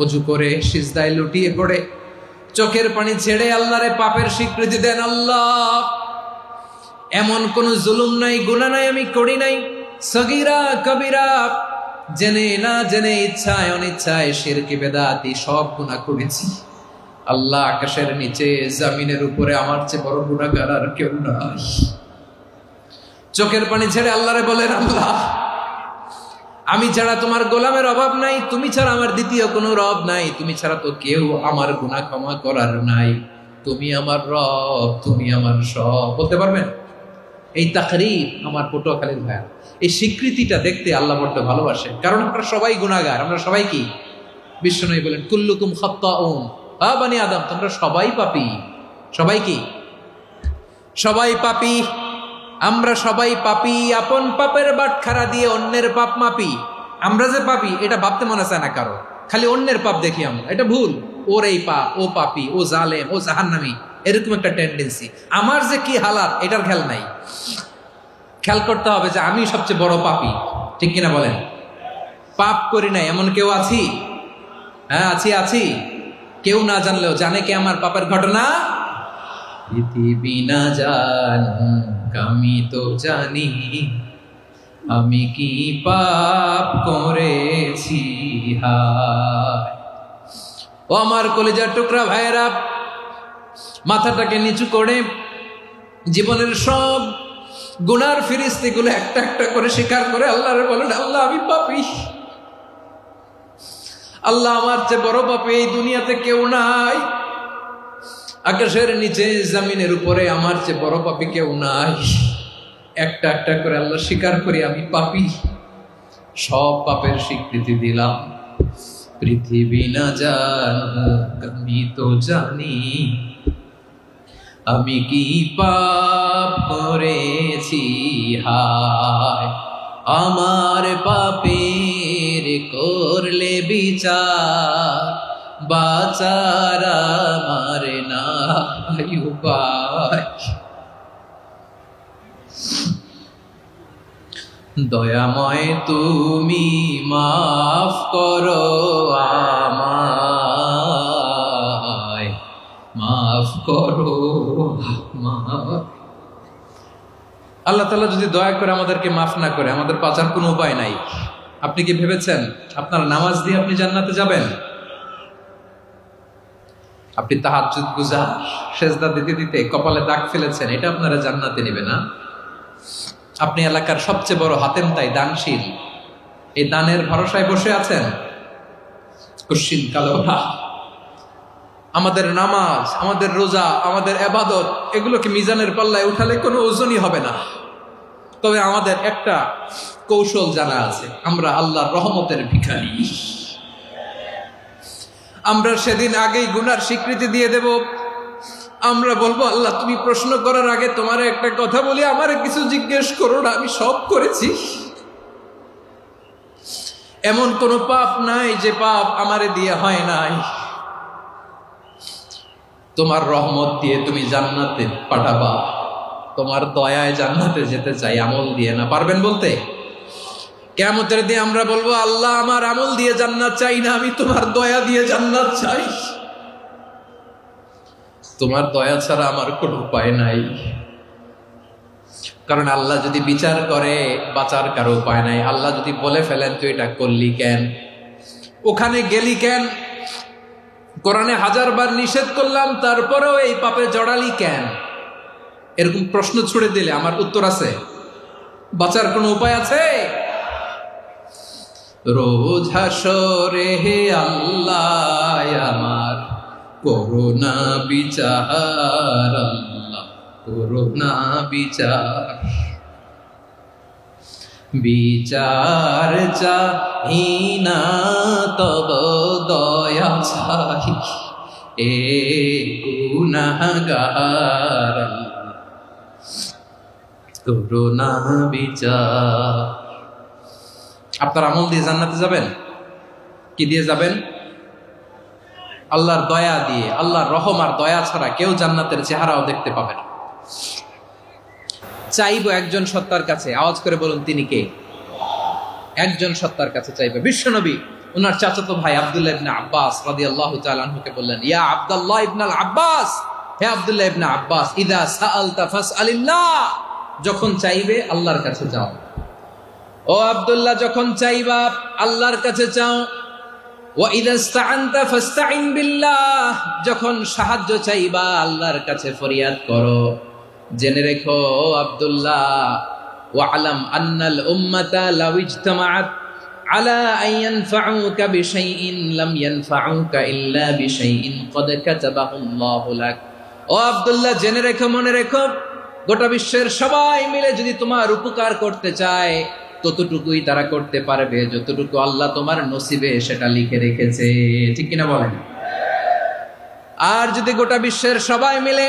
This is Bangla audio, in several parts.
অজু করে সিজদায় লুটিয়ে পড়ে চোখের পানি ছেড়ে আল্লাহরে পাপের স্বীকৃতি দেন। আল্লাহ, এমন কোন জুলুম নাই, গুনাহ নাই আমি করি নাই, সগীরা কবিরা, জেনে না জেনে, ইচ্ছায় অনিচ্ছায়, শিরকি বেদাতি সব গুনাহ করেছি। আল্লাহ, আকাশের নিচে জমিনের উপরে আমার চেয়ে বড় গুনাহগার আর কেউ নাই। চোখের পানি ছেড়ে আল্লাহরে বলেন, আল্লাহ, আমি ছাড়া তোমার গোলামের অভাব নাই, তুমি ছাড়া আমার দ্বিতীয় কোনো রব নাই, তুমি ছাড়া তো কেউ আমার গুনাহ ক্ষমা করার নাই, তুমি আমার রব, তুমি আমার সব। বলতে পারবেন? এই তাকরীর আমার পটুয়াখালীর ভাইয়া, এই স্বীকৃতিটা দেখতে আল্লাহ বড্ড ভালোবাসে, কারণ আমরা সবাই গুনাহগার, আমরা সবাই কি? বিশ্বনবী বলেন, কুল্লুকুম খাত্তাউন, বানি আদম, তোমরা সবাই পাপী। সবাই কি? সবাই পাপী। আমরা সবাই পাপী, আপন পাপের বাটখারা দিয়ে অন্যের পাপ মাপি। আমরা যে পাপী এটা ভাবতে মনে চায় না কারো, খালি অন্যের পাপ দেখি আমরা, এটা ভুল। ওর এই পাপ, ও পাপী, ও জালেম, ও জাহান্নামী, এরকম একটা টেন্ডেন্সি। আমার যে কি হালাত এটার খেয়াল নাই। খেয়াল করতে হবে যে আমি সবচেয়ে বড় পাপী, ঠিক কিনা বলেন? পাপ করি নাই এমন কেউ আছি? হ্যাঁ, আছি। কেউ না জানলেও জানে কে আমার পাপের ঘটনা? পৃথিবী না জানুক আমি তো জানি, আমি কি পাপ করেছি। হায় ও আমার কলিজার টুকরা ভাইয়েরা, মাথাটাকে নিচু করে জীবনের সব গুনার ফিরিস্তিগুলো একটা একটা করে স্বীকার করে আল্লাহরে বলেন, আল্লাহ, আমি পাপী। আল্লাহ, আমার চেয়ে বড় পাপী এই দুনিয়াতে কেউ নাই। আকাশের নিচে জমিনের উপরে আমার চেয়ে বড় পাপী কেউ নাই। একটা একটা করে আল্লাহ স্বীকার করি আমি পাপী, সব পাপের স্বীকৃতি দিলাম। পৃথিবী না জানুক আমি তো জানি, আমি কি পাপ করেছি। হায় আমার পাপের করলে বিচার, বাঁচার আমার নাই উপায়। দয়াময় তুমি মাফ করো আমায়, মাফ করো আমায়। আল্লাহ তাআলা যদি দয়া করে আমাদেরকে মাফ না করে, আমাদের বাঁচার কোনো উপায় নাই। আপনি কি ভেবেছেন আপনার নামাজ দিয়ে আপনি জান্নাতে যাবেন? আপনি তাহাজ্জুদ গুজার, সেজদা দিতে দিতে কপালে দাগ ফেলেছেন, এটা আপনারা জান্নাতে নেবে না। আপনি এলাকার সবচেয়ে বড় হাতেম তাই দানশীল, এই দানের ভরসায় বসে আছেন, কুশ্চিন কালো না। আমাদের নামাজ, আমাদের রোজা, আমাদের ইবাদত, এগুলোকে মিজানের পাল্লায় উঠালে কোনো ওজনই হবে না। তবে আমাদের একটা কৌশল জানা আছে, আমরা আল্লাহর রহমতের ভিখারি। আমরা সেদিন আগেই গুনার স্বীকৃতি দিয়ে দেব। আমরা বলবো, আল্লাহ, তুমি প্রশ্ন করার আগে তোমার একটা কথা বলি, আমারে কিছু জিজ্ঞেস করো না, আমি সব করেছি। এমন কোন পাপ নাই যে পাপ আমারে দিয়ে হয় নাই। তোমার রহমত দিয়ে তুমি জান্নাতে পাঠাবা, তোমার দয়ায় জান্নাতে যেতে চাই, আমল দিয়ে না। পারবেন বলতে? কিয়ামতের দিন আমরা বলবো, আল্লাহ, আমার আমল দিয়ে জান্নাত চাই না, আমি তোমার দয়া দিয়ে জান্নাত চাই। তোমার দয়া ছাড়া আমার কোনো উপায় নাই। কারণ আল্লাহ যদি বিচার করে, বাঁচার কারো উপায় নাই। আল্লাহ যদি বলে ফেলেন, তুই এটা করলি কেন, ওখানে গেলি কেন, কোরআনে 1000 বার নিষেধ করলাম তারপরেও এই পাপে জড়ালি কেন, এরকম প্রশ্ন ছুড়ে দিলে আমার উত্তর আছে? বাঁচার কোনো উপায় আছে? রোজ হাসরে হে আল্লাহ আমার করুণা বিচার, আল্লাহ করুণা বিচার। বিচার চাহি না তব দয়া চাই, এ গুনাহগার, করুণা বিচার। আপনার আমল দিয়ে জান্নাতে যাবেন? কি দিয়ে যাবেন? আল্লাহর দয়া দিয়ে। আল্লাহর রহম আর দয়া ছাড়া কেউ জান্নাতের চেহারাও দেখতে পাবে না। চাইবো একজন সত্তার কাছে, আওয়াজ করে বলুন তিনি কে? একজন সত্তার কাছে চাইবে, বিশ্বনবী ওনার চাচাতো ভাই আব্দুল্লাহ ইবনে আব্বাস রাদিয়াল্লাহু তাআলা আনহুকে বললেন, ইয়া আব্দুল্লাহ ইবনে আব্বাস, হে আব্দুল্লাহ ইবনে আব্বাস, ইযা সাআলতা ফাসআলিল্লাহ, যখন চাইবে আল্লাহর কাছে যাও। ও আব্দুল্লাহ, যখন চাইবা আল্লাহর কাছে চাও। ওয়া ইযা ইসতাআনতা ফাসতাইন বিল্লাহ, যখন সাহায্য চাইবা আল্লাহর কাছে ফরিয়াদ করো। জেনে রেখো আব্দুল্লাহ, ওয়া'লাম আন্নাল উম্মাতা লাউ ইজতামাআত আলা আন ইয়ানফাউকা বিশাইইন লাম ইয়ানফাউকা ইল্লা বিশাইইন ক্বাদ কাতাবাহু আল্লাহু লাক। ও আব্দুল্লাহ, জেনে রেখো, মনে রেখো, গোটা বিশ্বের সবাই মিলে যদি তোমার উপকার করতে চায় ততটুকুই তারা করতে পারবে যতটুকু আল্লাহ তোমার নসিবে সেটা লিখে রেখেছে। ঠিক কিনা বলেন? আর যদি গোটা বিশ্বের সবাই মিলে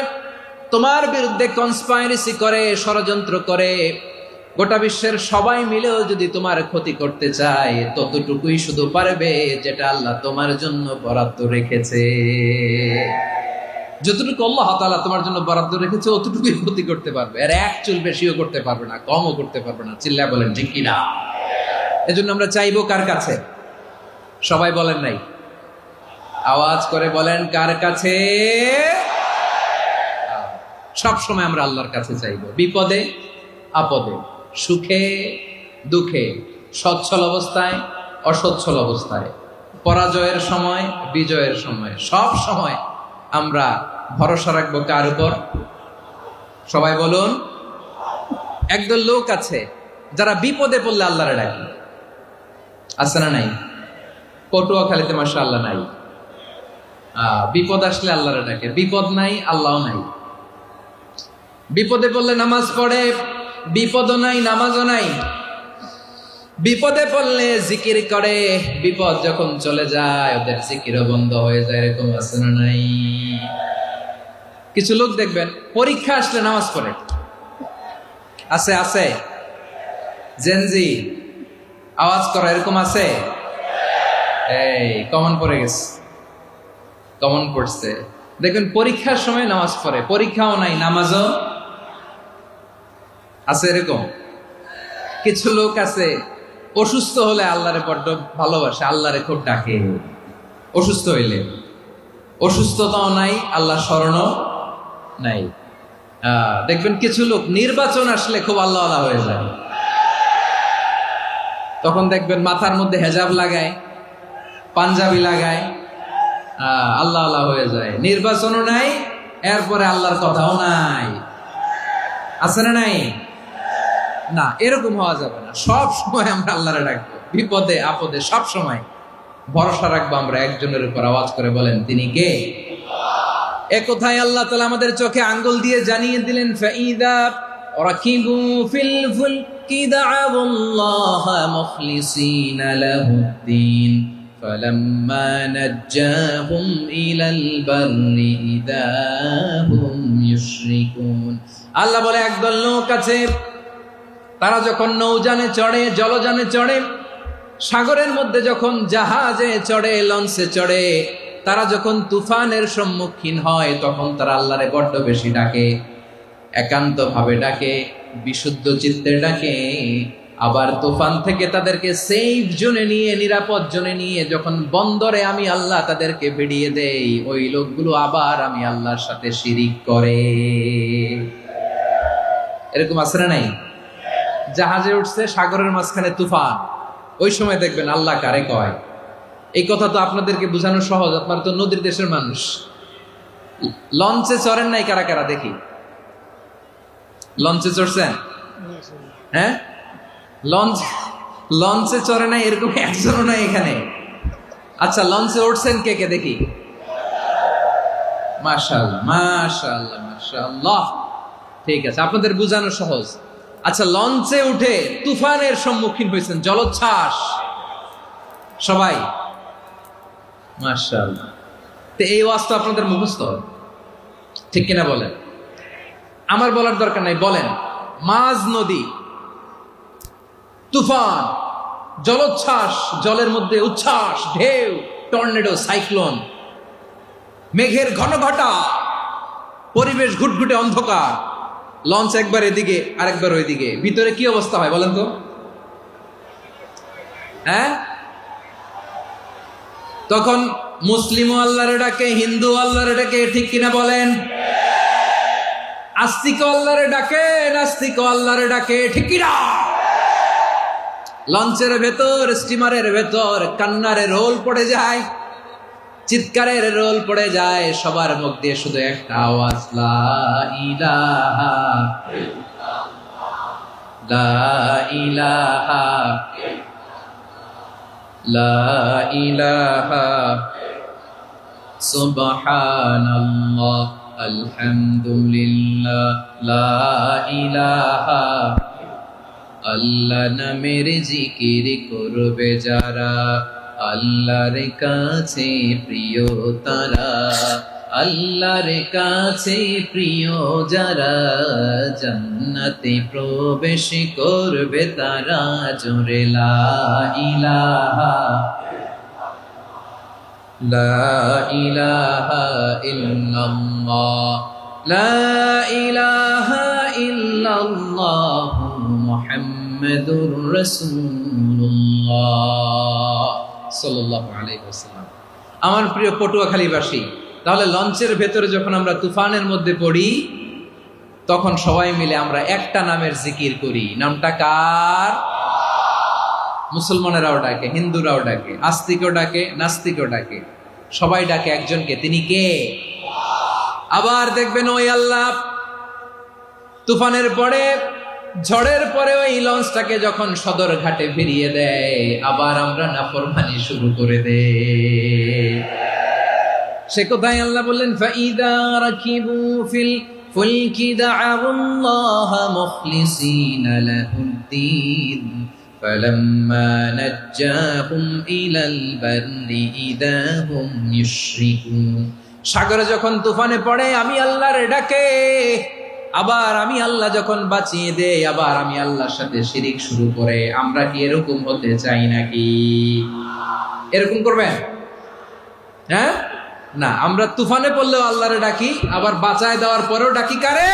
তোমার বিরুদ্ধে কনস্পাইরেসি করে, ষড়যন্ত্র করে, গোটা বিশ্বের সবাই মিলেও যদি তোমার ক্ষতি করতে চায় ততটুকুই শুধু পারবে যেটা আল্লাহ তোমার জন্য বরাদ্দ রেখেছে। যতটুকু আল্লাহ তাআলা তোমার জন্য বরাদ্দ রেখেছে অতটুকুই ক্ষতি করতে পারবে, আর এক চুল বেশিও করতে পারবে না, কমও করতে পারবে না। চিল্লায় বলেন ঠিক কিনা? এজন্য আমরা চাইবো কার কাছে? সবাই বলেন নাই, আওয়াজ করে বলেন কার কাছে? সব সময় আমরা আল্লাহর কাছে চাইবো, বিপদে আপদে, সুখে দুঃখে, সচ্ছল অবস্থায় অসচ্ছল অবস্থায়, পরাজয়ের সময় বিজয়ের সময়, সব সময় আমরা ভরসা রাখবো কার উপর? সবাই বলুন। একদল লোক আছে যারা বিপদে পড়লে আল্লাহরে ডাকে, আছে না নাই? পটুয়াখালীতে মাশাআল্লাহ নাই। বিপদ আসলে আল্লাহরে ডাকে, বিপদ নাই আল্লাহও নাই। বিপদে পড়লে নামাজ পড়ে, বিপদও নাই নামাজও নাই। বিপদে পড়লে জিকির করে, বিপদ যখন চলে যায় ওদের জিকিরও বন্ধ হয়ে যায়। এরকম আছে না নাই? কিছু লোক দেখবেন পরীক্ষা আসলে নামাজ পড়ে, আছে আছে, জেনজি আওয়াজ করা, এরকম আছে। এই কমন পড়ে গেছে, কমন পড়ছে। দেখবেন পরীক্ষার সময় নামাজ পড়ে, পরীক্ষাও নাই নামাজও আছে। এরকম কিছু লোক আছে অসুস্থ হলে আল্লাহরে বড্ড ভালোবাসে, আল্লাহরে খুব ডাকে। অসুস্থ হইলে অসুস্থতাও নাই, আল্লাহ স্মরণও নাই। দেখবেন কিছু লোক নির্বাচন আসলে খুব আল্লাহ আল্লাহ হয়ে যায়, তখন দেখবেন মাথার মধ্যে হেজাব লাগায়, পাঞ্জাবি লাগায়, আল্লাহ আল্লাহ হয়ে যায়। নির্বাচনও নাই, এরপরে আল্লাহর কথাও নাই। আছে না নাই? না, এরকম হওয়া যাবে না। সব সময় আমরা আল্লাহরে ডাকবো, বিপদে আপদে সব সময় ভরসা রাখবো আমরা একজনের উপর। আওয়াজ করে বলেন তিনি কে? এ কথায় আল্লাহ তাআলা আমাদের চোখে আঙ্গুল দিয়ে জানিয়ে দিলেন, ফাইদা রাকিবু ফিল ফুলকি দা'আবুল্লাহা মুখলিসিনা লাহুদ্দিন ফালাম্মা নাজ্জাহুম ইলাল বাররি ইযা হুম ইউশরিকুন। আল্লাহ বলে একদল লোক আছে, তারা যখন নৌযানে চড়ে, জলযানে চড়ে, সাগরের মধ্যে যখন জাহাজে চড়ে, লঞ্চে চড়ে, তারা যখন তুফানের সম্মুখীন হয় তখন তারা আল্লাহরে বড্ড বেশি ডাকে, একান্ত ভাবে ডাকে, বিশুদ্ধ চিত্তে ডাকে। আবার তুফান থেকে তাদেরকে সেফ জোনে নিয়ে, নিরাপদ জোনে নিয়ে যখন বন্দরে আমি আল্লাহ তাদেরকে ভিড়িয়ে দেই, ওই লোকগুলো আবার আমি আল্লাহর সাথে শিরিক করে। এরকম আছে না নাই? জাহাজে উঠছে, সাগরের মাঝখানে তুফান, ওই সময় দেখবেন আল্লাহ কারে কয়। এই কথা তো আপনাদেরকে বোঝানো সহজ, আপনারা তো নদীর দেশের মানুষ। লঞ্চে চড়েন নাই কারা কারা? দেখি, লঞ্চে চড়ছেন? হ্যাঁ, লঞ্চে চড়ে নাই এরকম একজনও নাই এখানে। আচ্ছা, লঞ্চে উঠছেন কে কে? দেখি। মাশাআল্লাহ মাশাআল্লাহ মাশাআল্লাহ, ঠিক আছে, আপনাদের বোঝানো সহজ। আচ্ছা, লঞ্চে উঠে তুফানের সম্মুখীন হয়েছেন, জলোচ্ছ্বাস, সবাই? মাশাআল্লাহ। তো এই ওয়াজ তো আপনাদের মুখস্থ, ঠিক কিনা বলেন? আমার বলার দরকার নাই, বলেন। মাঝ নদী, তুফান, জলোচ্ছ্বাস, জলের মধ্যে উচ্ছ্বাস, ঢেউ, টর্নেডো, সাইক্লোন, মেঘের ঘনঘটা, পরিবেশ ঘুটঘুটে অন্ধকার, লঞ্চ একবার এদিকে আরেকবার ওইদিকে, ভিতরে কি অবস্থা হয় বলেন তো? হ্যাঁ, তখন মুসলিমও আল্লাহরে ডাকে, হিন্দু আল্লাহরে ডাকে, ঠিক কিনা বলেন? আস্তিক আল্লাহরে ডাকে, নাস্তিক আল্লাহরে ডাকে, ঠিক কিনা? লঞ্চের ভেতর, স্টিমারের ভেতর কান্নারে রোল পড়ে যায়, চিৎকারের রোল পড়ে যায়, সবার মুখ দিয়ে শুধু একটা আওয়াজ, লা ইলাহা লা ইলাহা লা ইলাহা সুবহানাল্লাহ আলহামদুলিল্লাহ লা ইলাহা। আল্লাহ নামের জিকির করবে যারা, আল্লাহর কাছে প্রিয় তারা, আল্লাহর কাছে প্রিয় যারা, জান্নাতে প্রবেশ করবে তারা, জোরে লা ইলাহা লা ইলাহা ইল্লাল্লাহ লা ইলাহা ইল্লাল্লাহ মুহাম্মাদুর রাসূলুল্লাহ সাল্লাল্লাহু আলাইহি ওয়াসাল্লাম। আমার প্রিয় পটুয়াখালীবাসী, তাহলে লঞ্চের ভেতরে যখন আমরা তুফানের মধ্যে পড়ি, তখন সবাই মিলে আমরা একটা নামের জিকির করি। নামটা কার? মুসলমানেরাও ডাকে, হিন্দুরাও ডাকে, আস্তিকও ডাকে, নাস্তিকও ডাকে, সবাই ডাকে একজনকে। তিনি কে? আবার দেখবেন ওই আল্লাহ তুফানের পরে, ঝড়ের পরে ওই লঞ্চটাকে যখন সদর ঘাটে ফিরিয়ে দেয়, আবার আমরা নাফরমানি শুরু করে দেই। সে কোথায়? আল্লাহ বললেন, ফাইদা রাকিবু ফিল ফুলকি দা'আউল্লাহা মুখলিসিনা লাহুদ্দীন ফালাম্মা নাজ্জাহুম ইলাল বাররি ইযা হুম ইউশরিকুন। সাগরে যখন তুফানে পড়ে আমি আল্লাহর ডাকে, আবার আমি আল্লাহ যখন বাঁচিয়ে দেই, আবার আমি আল্লাহর সাথে শিরিক শুরু করে। আমরা কি এরকম হতে চাই নাকি? এরকম করবেন? হ্যাঁ না, আমরা তুফানে পড়লেও আল্লাহরে ডাকি, আবার বাঁচায় দেওয়ার পরেও ডাকি কারে?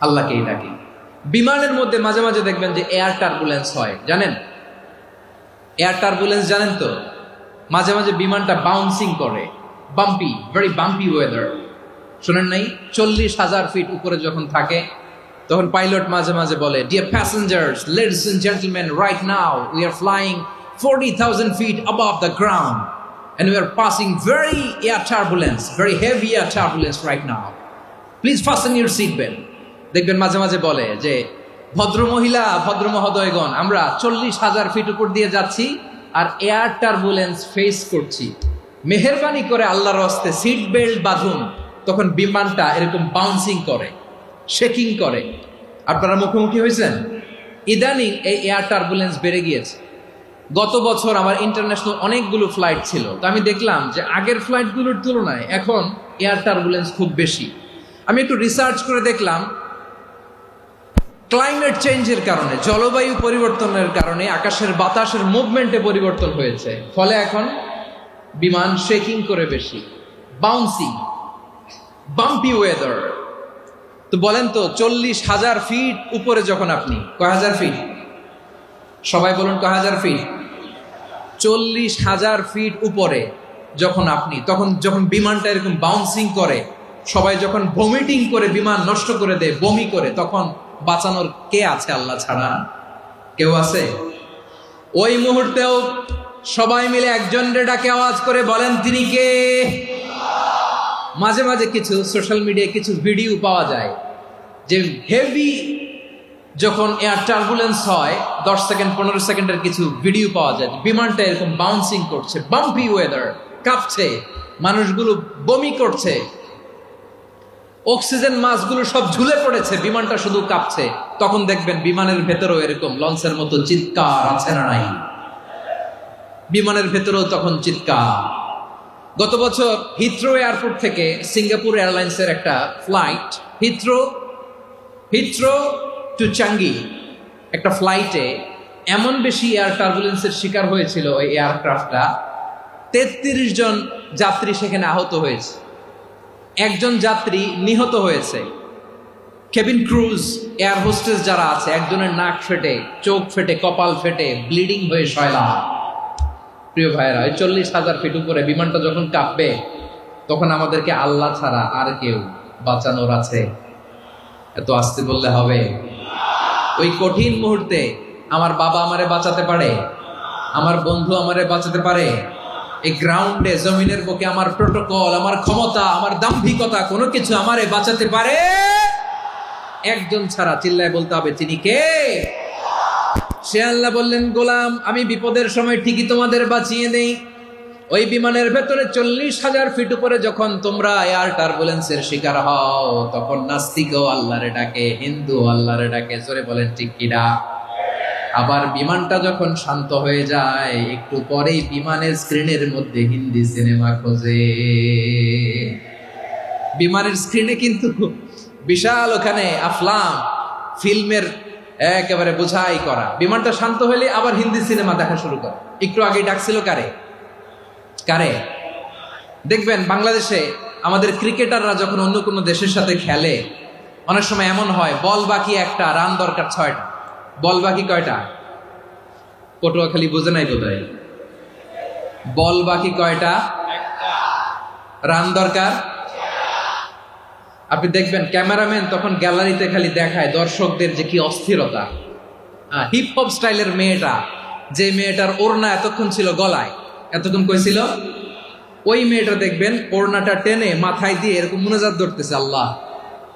আল্লাহকেই ডাকি। বিমানের মধ্যে মাঝে মাঝে দেখবেন যে এয়ার টার্বুলেন্স হয়, জানেন? এয়ার টার্বুলেন্স জানেন তো? মাঝে মাঝে বিমানটা বাউন্সিং করে, বাম্পি, ভেরি বাম্পি ওয়েদার। শোনেন নাই? 40,000 ফিট উপরে যখন থাকে, তখন পাইলট মাঝে মাঝে বলে, dear passengers, ladies and gentleman, right now we are flying 40,000 feet above the ground and we are passing very air turbulence, very heavy air turbulence right now. Please fasten your seat belt. দেখবেন মাঝে মাঝে বলে যে, ভদ্র মহিলা, ভদ্র মহোদয়গণ, আমরা 40,000 ফিট উপর দিয়ে যাচ্ছি আর এয়ার টার্বুলেন্স ফেস করছি, মেহেরবানি করে আল্লাহর হস্তে সিট বেল্ট বাঁধুন। তখন বিমানটা এরকম বাউন্সিং করে, শেকিং করে। আপনারা মুখোমুখি হয়েছেন? ইদানিং এই এয়ার টার্বুলেন্স বেড়ে গিয়েছে। গত বছর আমার ইন্টারন্যাশনাল অনেকগুলো ফ্লাইট ছিল, তো আমি দেখলাম যে আগের ফ্লাইটগুলোর তুলনায় এখন এয়ার টার্বুলেন্স খুব বেশি। আমি একটু রিসার্চ করে দেখলাম, ক্লাইমেট চেঞ্জের কারণে, জলবায়ু পরিবর্তনের কারণে আকাশের বাতাসের মুভমেন্টে পরিবর্তন হয়েছে, ফলে এখন বিমান শেকিং করে বেশি, বাউন্সিং, বাম্পি ওয়েদার। তো বলেন তো, 40,000 ফিট উপরে যখন আপনি, কয় হাজার ফিট? সবাই বলুন, কয় হাজার ফিট? 40,000 ফিট উপরে যখন আপনি, তখন যখন বিমানটা এরকম বাউন্সিং করে, সবাই যখন ভমিটিং করে বিমান নষ্ট করে দেয়, বমি করে, তখন বাঁচানোর কে আছে আল্লাহ ছাড়া? কেউ আছে? ওই মুহূর্তেও সবাই মিলে একজনের ডাকে আওয়াজ করে বলেন, তিনি কে? মাঝে মাঝে কিছু সোশ্যাল মিডিয়ায় কিছু ভিডিও পাওয়া যায় যে হেভি যখন এয়ার টার্বুলেন্স হয়, 10 সেকেন্ড 15 সেকেন্ডের কিছু ভিডিও পাওয়া যায়, বিমানটা এরকম বাউন্সিং করছে, বাম্পি ওয়েদার, কাঁপছে, মানুষগুলো বমি করছে, অক্সিজেন মাস্কগুলো সব ঝুলে পড়েছে, বিমানটা শুধু কাঁপছে। তখন দেখবেন বিমানের ভেতরেও এরকম লঞ্চের মতো চিৎকার আছে না নাই? বিমানের ভেতরেও তখন চিৎকার। গত বছর হিথ্রো এয়ারপোর্ট থেকে সিঙ্গাপুর এয়ারলাইন্সের একটা ফ্লাইট, হিথ্রো টু চাঙ্গি, একটা ফ্লাইটে এমন বেশি এয়ার টার্বুলেন্সের শিকার হয়েছিল ওই এয়ারক্রাফটটা, 33 জন যাত্রী সেখানে আহত হয়েছে, একজন যাত্রী নিহত হয়েছে। কেবিন ক্রুজ, এয়ার হোস্টেস যারা আছে, একজনের নাক ফেটে, চোখ ফেটে, কপাল ফেটে, ব্লিডিং হয়ে শয়লা। প্রিয় ভাইয়েরা, 40,000 ফিট উপরে বিমানটা যখন কাঁপবে, তখন আমাদেরকে আল্লাহ ছাড়া আর কেউ বাঁচানোর আছে? এত আস্তে বললে হবে? ওই কঠিন মুহূর্তে আমার বাবা আমারে বাঁচাতে পারে, আমার বন্ধু আমারে বাঁচাতে পারে? এই গ্রাউন্ডে, জমিনের বুকে আমার প্রোটোকল, আমার ক্ষমতা, আমার দাম্ভিকতা, কোনো কিছু আমারে বাঁচাতে পারে? একজন ছাড়া, চিল্লায় বলতে হবে, তিনি কে? সে আল্লাহ বললেন, গোলাম, আমি বিপদের সময় ঠিকই তোমাদের বাঁচিয়ে দেই। ওই বিমানের ভেতরে 40,000 ফিট উপরে যখন তোমরা এয়ার টার্বুলেন্সের শিকার হও, তখন নাস্তিকও আল্লাহরে ডাকে, হিন্দু আল্লাহরে ডাকে। জোরে বলেন ঠিক কিনা? আবার বিমানটা যখন শান্ত হয়ে যায়, একটু পরেই বিমানের স্ক্রিনের মধ্যে হিন্দি সিনেমা খোঁজে। বিমানের স্ক্রিনে কিন্তু বিশাল ওখানে আফলাম ফিল্মের একেবারে বোঝাই করা। বিমানটা শান্ত হলে আবার হিন্দি সিনেমা দেখা শুরু করে। একটু আগে ডাকছিল কারে? দেখবেন বাংলাদেশে আমাদের ক্রিকেটাররা যখন অন্য কোনো দেশের সাথে খেলে, অনেক সময় এমন হয়, বল বাকি একটা, রান দরকার 6টা। বল বাকি কয়টা? পটুয়াখালী বোঝে নাই বোধহয়। বল বাকি কয়টা? রান দরকার। আপনি দেখবেন ক্যামেরাম্যান তখন গ্যালারিতে খালি দেখায় দর্শকদের যে কি অস্থিরতা। হিপ হপ স্টাইলের মেয়েটা, যে মেয়েটার ওড়না এতক্ষণ ছিল গলায়, এতক্ষণ কইছিল, ওই মেয়েটা দেখবেন ওড়নাটা টেনে মাথায় দিয়ে এরকম মুনাজাত ধরতেছে, আল্লাহ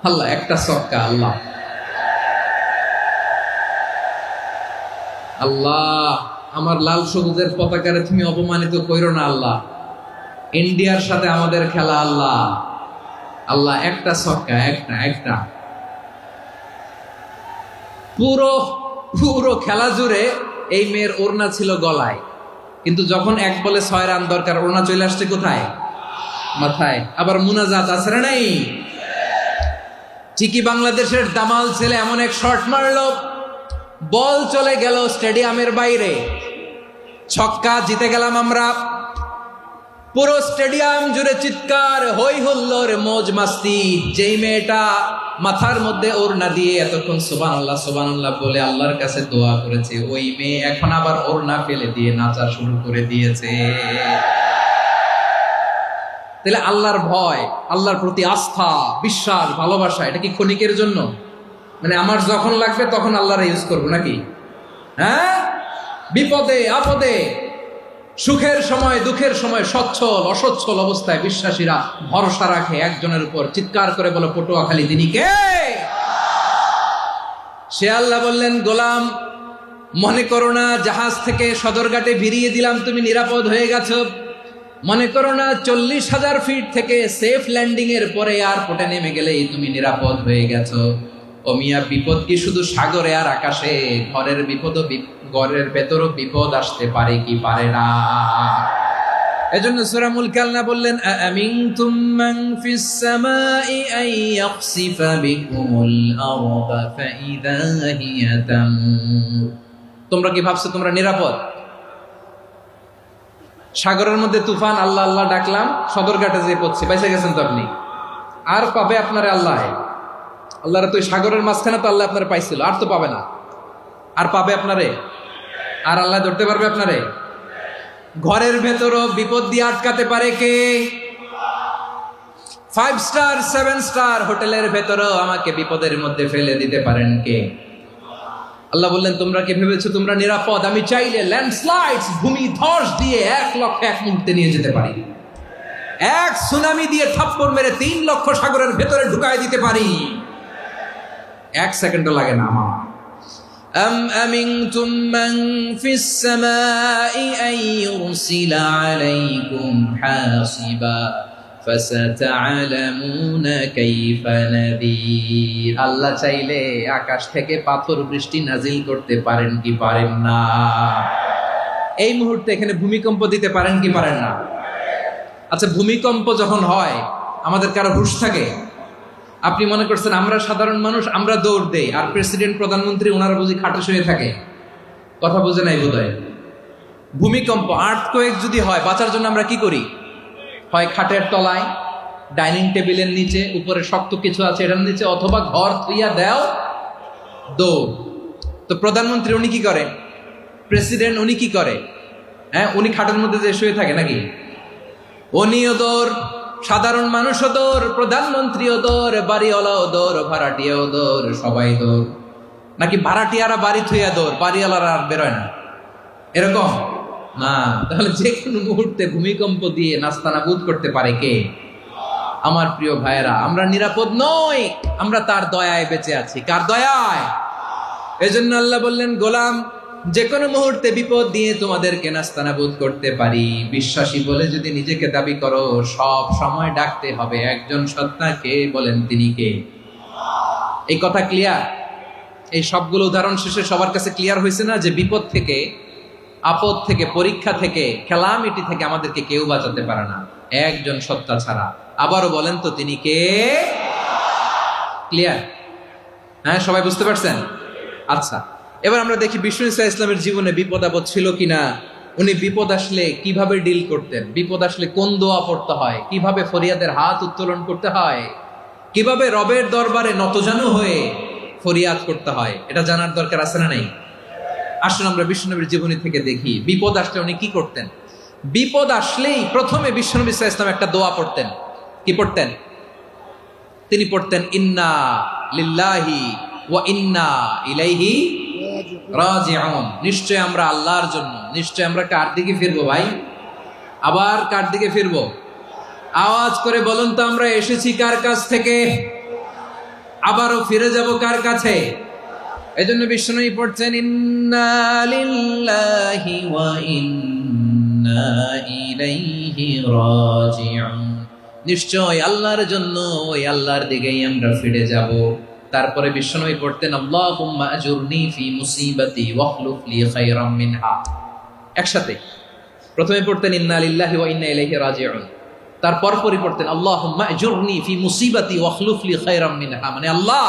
আল্লাহ, একটা ছক্কা, আল্লাহ আল্লাহ, আমার লাল সবুজের পতাকারে তুমি অপমানিত কইরো না আল্লাহ, ইন্ডিয়ার সাথে আমাদের খেলা, আল্লাহ আল্লাহ, একটা ছক্কা, একটা। পুরো খেলা জুড়ে এই মেয়ের ওড়না ছিল গলায়, কিন্তু যখন 1 বলে 6 রান দরকার, ওড়না চলে আসছে কোথায়? মাথায়। আবার মুনাজাত আছে না নাই? ঠিকই বাংলাদেশের দামাল ছেলে এমন এক শট মারলো, বল চলে গেল স্টেডিয়ামের বাইরে, ছক্কা, জিতে গেলাম আমরা। পুরো স্টেডিয়াম জুড়ে চিৎকার, হই হুল্লোড়, মৌজ মাস্তি। যেই মেয়েটা মাথার মধ্যে ওড়না দিয়ে এতক্ষণ সুবহানাল্লাহ সুবহানাল্লাহ বলে আল্লাহর কাছে দোয়া করেছে, ওই মেয়ে এখন আবার ওড়না ফেলে দিয়ে নাচা শুরু করে দিয়েছে। তাহলে আল্লাহর ভয়, আল্লাহর প্রতি আস্থা, বিশ্বাস, ভালোবাসা, এটা কি ক্ষণিকের জন্য? মানে আমার যখন লাগবে তখন আল্লাহর ইউজ করবো নাকি? হ্যাঁ, বিপদে আপদে, সুখের সময় দুঃখের সময়, সচ্ছল অসচ্ছল অবস্থায় বিশ্বাসীরা ভরসা রাখে একজনের উপর। চিৎকার করে বলো, পটুয়াখালী তিনি কে? সে আল্লাহ বললেন, গোলাম, মনে করো না জাহাজ থেকে সদরঘাটে ভিড়িয়ে দিলাম, তুমি নিরাপদ হয়ে গেছো। মনে করো না 40,000 ফিট থেকে সেফ ল্যান্ডিং এর পরে এয়ারপোর্টে নেমে গেলেই তুমি নিরাপদ হয়ে গেছো। ও মিয়া, বিপদ কি শুধু সাগরে আর আকাশে? ঘরের ভেতরও বিপদ আসতে পারে কি পারে না? এজন্য সূরা মুলক আল্লাহ বললেন, আমিনতুম মান ফিস সামাই আন ইয়াখসিফা বিকুমুল আরদা ফাইদা হিয়া তামুর। তোমরা কি ভাবছো তোমরা নিরাপদ? সাগরের মধ্যে তুফান, আল্লাহ আল্লাহ ডাকলাম, সদরঘাটে যেয়ে পড়ছে, বাইসে গেছেন তো আপনি। আর পাবে আপনারে আল্লাহ? আল্লাহর তো সাগরের মাঝখানে তো আল্লাহ আপনারে পাইছিল, আর তো পাবে না। আর পাবে আপনারে? আর আল্লাহ ধরতে পারবে আপনারে? ঘরের ভেতরও বিপদ দিয়ে আটকাতে পারে কে? 5 স্টার 7 স্টার হোটেলের ভেতরও আমাকে বিপদের মধ্যে ফেলে দিতে পারেন কে? আল্লাহ বললেন, তোমরা কি ভেবেছো তোমরা নিরাপদ? আমি চাইলে ল্যান্ডস্লাইডস, ভূমি ধস দিয়ে 1 লক্ষ 1 মুহূর্তে নিয়ে যেতে পারি। 1 সুনামি দিয়ে থাপ্পড় মেরে 3 লক্ষ সাগরের ভেতরে ঢুকাই দিতে পারি। 1 সেকেন্ডও লাগে না আমার। أم أمنتم من في السماء أن يرسل عليكم حاصبا فستعلمون كيف نذير। আল্লাহ চাইলে আকাশ থেকে পাথর বৃষ্টি নাজিল করতে পারেন কি পারেন না? এই মুহূর্তে এখানে ভূমিকম্প দিতে পারেন কি পারেন না? আচ্ছা, ভূমিকম্প যখন হয় আমাদের কারো হুঁশ থাকে? আপনি মনে করছেন আমরা সাধারণ মানুষ, আমরা দৌড় দেই, আর প্রেসিডেন্ট প্রধানমন্ত্রী ওনারা বুঝি খাটে শুয়ে থাকে? কথা বুঝে নাই বোধহয়। ভূমিকম্প, আর্থকোয়েক যদি হয়, বাঁচার জন্য আমরা কি করি? হয় খাটের তলায়, ডাইনিং টেবিলের নিচে, উপরে শক্ত কিছু আছে এটার নিচে, অথবা ঘর থুইয়া দেও দৌড়। তো প্রধানমন্ত্রী উনি কি করে, প্রেসিডেন্ট উনি কি করে? হ্যাঁ, উনি খাটের মধ্যে যে শুয়ে থাকে নাকি? উনিও দৌড়, সাধারণ মানুষও দৌড়, প্রধানমন্ত্রীও দৌড়, বাড়িওয়ালাও দৌড়, ভাড়াটিয়াও দৌড়, সবাই দৌড়। নাকি ভাড়াটিয়ারা বাড়ি থুইয়া দৌড়, বাড়িওয়ালারা আর বেরোয় না, এরকম না? তাহলে যে কোনো মুহূর্তে ভূমিকম্প দিয়ে নাস্তানাবুদ করতে পারে কে? আমার প্রিয় ভাইয়েরা, আমরা নিরাপদ নই, আমরা তার দয়ায় বেঁচে আছি। কার দয়ায়? এজন্য আল্লাহ বললেন, গোলাম, যে কোনো মুহূর্তে বিপদ দিয়ে তোমাদেরকে নাস্তানাবুদ করতে পারি। বিশ্বাসী বলে যদি নিজেকে দাবি করো, সব সময় ডাকতে হবে একজন সত্তাকে। বলেন তিনি কে? এই কথা ক্লিয়ার? এই সবগুলো উদাহরণ শেষে সবার কাছে ক্লিয়ার হয়েছে না যে বিপদ থেকে, আপদ থেকে, পরীক্ষা থেকে, ক্যালামিটি থেকে আমাদেরকে কেউ বাঁচাতে পারে না একজন সত্তা ছাড়া। আবারও বলেন তো তিনি কে? ক্লিয়ার? হ্যাঁ, সবাই বুঝতে পারছেন? আচ্ছা, এবার আমরা দেখি বিষ্ণু ইসলামের জীবনে বিপদ আপদ ছিল কিনা। উনি বিপদ আসলে কিভাবে ডিল করতেন, বিপদ আসলে কোন দোয়া পড়তে হয়, কিভাবে ফরিয়াদের হাত উত্তোলন করতে হয়, কিভাবে রবের দরবারে নতজানু হয়ে ফরিয়াদ করতে হয়, এটা জানার দরকার আছে না নাই? আসুন আমরা বিষ্ণুনবীর জীবনী থেকে দেখি বিপদ আসলে উনি কি করতেন। বিপদ আসলেই প্রথমে বিষ্ণুনবী সাল্লাল্লাহু আলাইহি ওয়াসাল্লাম একটা দোয়া পড়তেন। কি পড়তেন? তিনি পড়তেন, ইন্না লিল্লাহি ওয়া ইন্না ইলাইহি রাজিউন। নিশ্চয় আমরা আল্লাহর জন্য, নিশ্চয় আমরা কার দিকে ফিরবো ভাই? আবার কার দিকে ফিরবো? আওয়াজ করে বলুন তো, আমরা এসেছি কার কাছ থেকে, আবারও ফিরে যাব কার কাছে? এজন্য বিষ্ণুই পড়ছেন, ইন্না লিল্লাহি ওয়া ইন্না ইলাইহি রাজিউন। নিশ্চয় আল্লাহর জন্য, ওই আল্লাহর দিকেই আমরা ফিরে যাব। তারপরে বিষ্ণুই পড়তেন, আল্লাহুম্মা আজুরনি ফি মুসিবাতি ওয়াখলুফ লি খায়রাম মিনহা। একসাথে প্রথমে পড়তেন ইন্না লিল্লাহি ওয়া ইন্না ইলাইহি রাজিউন, তারপর পড়তেন আল্লাহুম্মা আজুরনি ফি মুসিবাতি ওয়াখলুফ লি খায়রাম মিনহা। মানে আল্লাহ,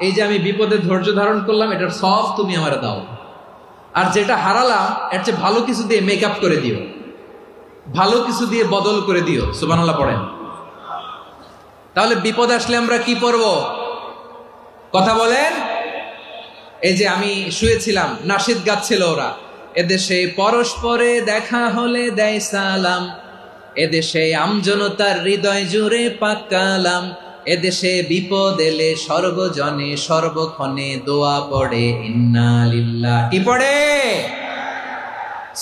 এই যে আমি বিপদে ধৈর্য ধারণ করলাম, এটার সব তুমি আমারে দাও, আর যেটা হারালাম এর চেয়ে ভালো কিছু দিয়ে মেকআপ করে দিও, ভালো কিছু দিয়ে বদল করে দিও। সুবহানাল্লাহ পড়েন। তাহলে বিপদ আসলে আমরা কি পড়ব? কথা বলেন। এই যে আমি শুয়েছিলাম, নাশিদ গাচ্ছিল ওরা, এদেশে পরস্পরে দেখা হলে দেয় সালাম, এদেশে আমজনতার হৃদয় জুড়ে পাকালাম, এদেশে বিপদ এলে সর্বজনে সর্বক্ষণে দোয়া পড়ে ইন্না লিল্লাহ। কি পড়ে?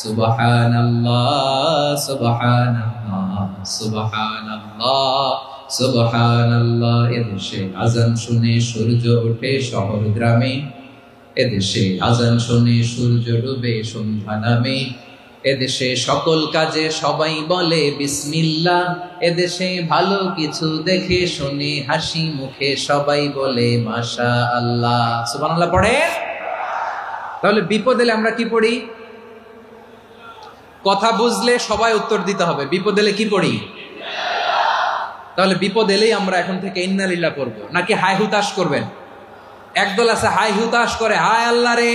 সুবহানাল্লাহ সুবহানাল্লাহ সুবহানাল্লাহ সুবহানাল্লাহ। এদেশে আজান শুনে সূর্য ওঠে শহর গ্রামে, এদেশে আজান শুনে সূর্য ডুবে সন্ধ্যা নামে, এদেশে সকল কাজে সবাই বলে বিসমিল্লাহ, এদেশে ভালো কিছু দেখে শুনে হাসি মুখে সবাই বলে মাশাআল্লাহ। সুবহানাল্লাহ পড়ে। তাহলে বিপদ এলে আমরা কি পড়ি? কথা বুঝলে সবাই উত্তর দিতে হবে, বিপদ এলে কি পড়ি? তাহলে বিপদ এলেই আমরা এখন থেকে ইন্না লিল্লাহ পড়বো, নাকি হাই হুতাশ করবেন? একদল আছে হাই হুতাশ করে, হায় আল্লাহ রে,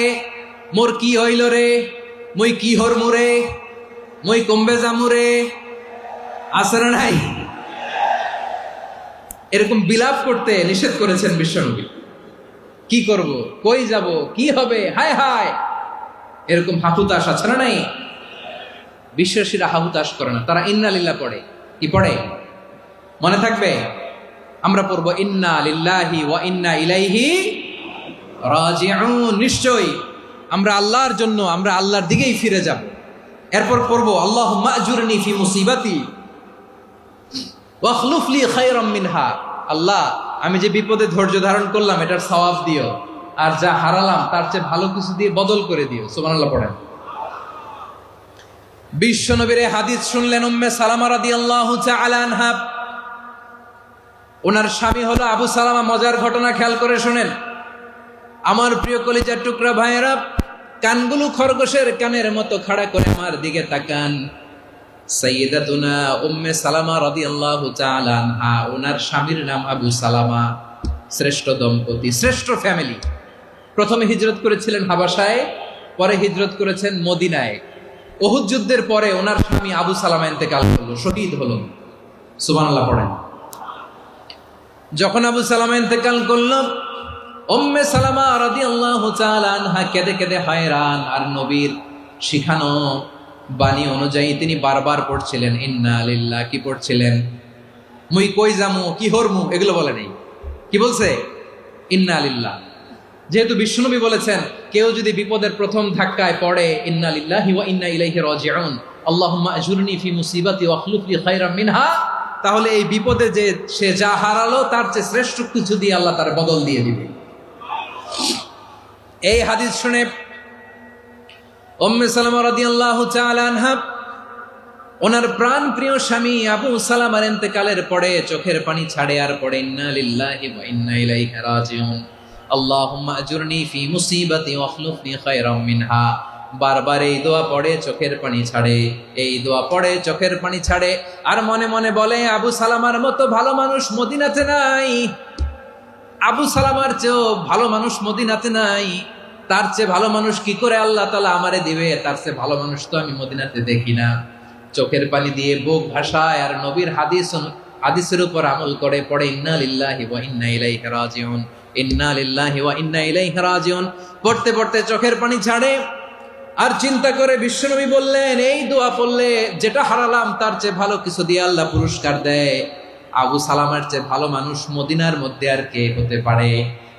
মোর কি হইল রে, মই কি হর মুরে, মই কমবে জামুরে, আছে না নাই? এরকম বিলাপ করতে নিষেধ করেছেন বিশ্বনবী। কি করব, কই যাব, কি হবে, হায় হায়, এরকম হাহুতাশ আছে না নাই? বিশ্বাসীরা হাহুতাশ করে না, তারা ইন্না লিল্লাহ পড়ে। কি পড়ে মনে থাকবে? আমরা পড়বো ইন্না লিল্লাহি ওয়া ইন্না ইলাইহি রাজিউন। নিশ্চয়ই আমরা আল্লাহর জন্য, আমরা আল্লাহর দিকেই ফিরে যাব। এরপর পড়বো আল্লাহুম্মা আজুরনি ফি মুসিবাতি ওয়াখলুফ লি খায়রাম মিনহা। আল্লাহ, আমি যে বিপদে ধৈর্য ধারণ করলাম এটার সওয়াব দিও, আর যা হারালাম তার চেয়ে ভালো কিছু দিয়ে বদল করে দিও। সুবহানাল্লাহ পড়েন। বিশ্বনবীর হাদিস শুনলেন উম্মে সালামা রাদিয়াল্লাহু তাআলা আনহা। ওনার স্বামী হলো আবু সালামা। মজার ঘটনা খেয়াল করে শুনেন আমার প্রিয় কলিজার টুকরা ভাইয়েরা। কানগুলো খরগোশের কানের মতো খাড়া করে আমার দিকে তাকান। সাইয়্যিদাতুনা উম্মে সালামা রাদিয়াল্লাহু তাআলা আনহা, ওনার স্বামীর নাম আবু সালামা। শ্রেষ্ঠ দম্পতি, শ্রেষ্ঠ ফ্যামিলি। প্রথমে হিজরত করেছিলেন হাবাসায়, পরে হিজরত করেছেন মদিনায়। উহুদ যুদ্ধের পরে ওনার স্বামী আবু সালামা ইন্তেকাল করলো, শহীদ হলো। সুবহানাল্লাহ পড়েন। যখন আবু সালামা ইন্তেকাল করল, উম্মে সালামা রাদিয়াল্লাহু তাআলা আনহা কেঁদে কেঁদে হয়রান। আর নবীর শিখানো বাণী অনুযায়ী তিনি বারবার পড়ছিলেন ইন্না লিল্লাহ। কি পড়ছিলেন? মুই কই যামু, কি হরমু, এগুলো বলে নেই। কি বলছে? ইন্না লিল্লাহ। যেহেতু বিশ্বনবী বলেছেন কেউ যদি বিপদের প্রথম ধাক্কায় পড়ে ইন্না লিল্লাহি ওয়া ইন্না ইলাইহি রাজিউন, আল্লাহুম্মা আজুরনি ফি মুসিবাতি ওয়া আখলুফ লি খায়রাম মিনহা, তাহলে এই বিপদে যে সে যা হারালো তার চেয়ে শ্রেষ্ঠ কিছু দিয়ে আল্লাহ তার বদল দিয়ে দিবে। এই হাদিস শুনে উম্মে সালামা রাদিয়াল্লাহু তাআলা আনহা ওনার প্রাণ প্রিয় স্বামী আবু সালামার ইন্তেকালের পরে চোখের পানি ছাড়ে আর পড়ে ইন্না লিল্লাহি ওয়া ইন্না ইলাইহি রাজিউন, আল্লাহুম্মা আজুরনি ফি মুসিবাতি ওয়া আখলুফনি খায়রাম মিনহা। বারবার এই দোয়া পড়ে চোখের পানি ছাড়ে, এই দোয়া পড়ে চোখের পানি ছাড়ে, আর মনে মনে বলে আবু সালামার মতো ভালো মানুষ মদিনাতে নাই, আবু সালামার চেয়েও ভালো মানুষ মদিনাতে নাই, তার চেয়ে ভালো মানুষ কি করে আল্লাহ তাআলা আমারে দিবে, তার চেয়ে ভালো মানুষ তো আমি মদিনাতে দেখি না। চোখের পানি দিয়ে বুক ভাসায় আর নবীর হাদিসের উপর আমল করে পড়ে ইন্না লিল্লাহি ওয়া ইন্না ইলাইহি রাজিউন, ইন্না লিল্লাহি ওয়া ইন্না ইলাইহি রাজিউন। পড়তে পড়তে চোখের পানি ছাড়ে আর চিন্তা করে বিশ্বনবী বললেন এই দোয়া পড়লে যেটা হারালাম তার চেয়ে ভালো কিছু দিয়ে আল্লাহ পুরস্কার দেয়। আবু সালামার চেয়ে ভালো মানুষ মদিনার মধ্যে আর কে হতে পারে?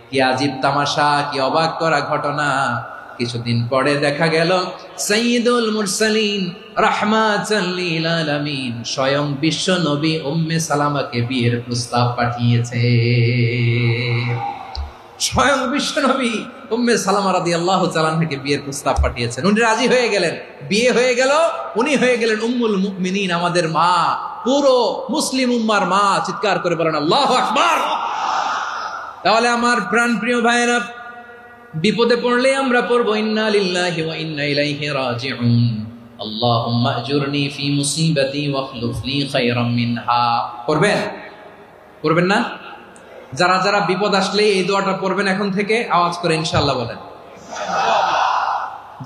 কি আজীব তামাশা, কি অবাক করা ঘটনা। কিছুদিন পরে দেখা গেল সাইয়্যিদুল মুরসালিন রাহমাতাল লিল আলামিন স্বয়ং বিশ্ব নবী উম্মে সালামাকে বিয়ের প্রস্তাব পাঠিয়েছে। স্বয়ং বিশ্ব নবী উম্মে সালামা রাদিয়াল্লাহু তাআলা আনহাকে বিয়ের প্রস্তাব পাঠিয়েছেন। উনি রাজি হয়ে গেলেন, বিয়ে হয়ে গেল, উনি হয়ে গেলেন উম্মুল মুমিনিন, আমাদের মা, পুরো মুসলিম উম্মার মা। চিৎকার করে বলেন আল্লাহু আকবার। তাহলে আমার প্রাণ প্রিয় ভাইরা, বিপদে পড়লে আমরা পড়বো ইন্না লিল্লাহি ওয়া ইন্না ইলাইহি রাজিউন, আল্লাহুম্মা আজুরনি ফি মুসিবাতি ওয়া আখলুফ লি খায়রাম মিনহা। পড়বেন? পড়বেন না? যারা যারা বিপদ আসলে এই দোয়াটা পড়বেন এখন থেকে আওয়াজ করে ইনশাআল্লাহ বলেন।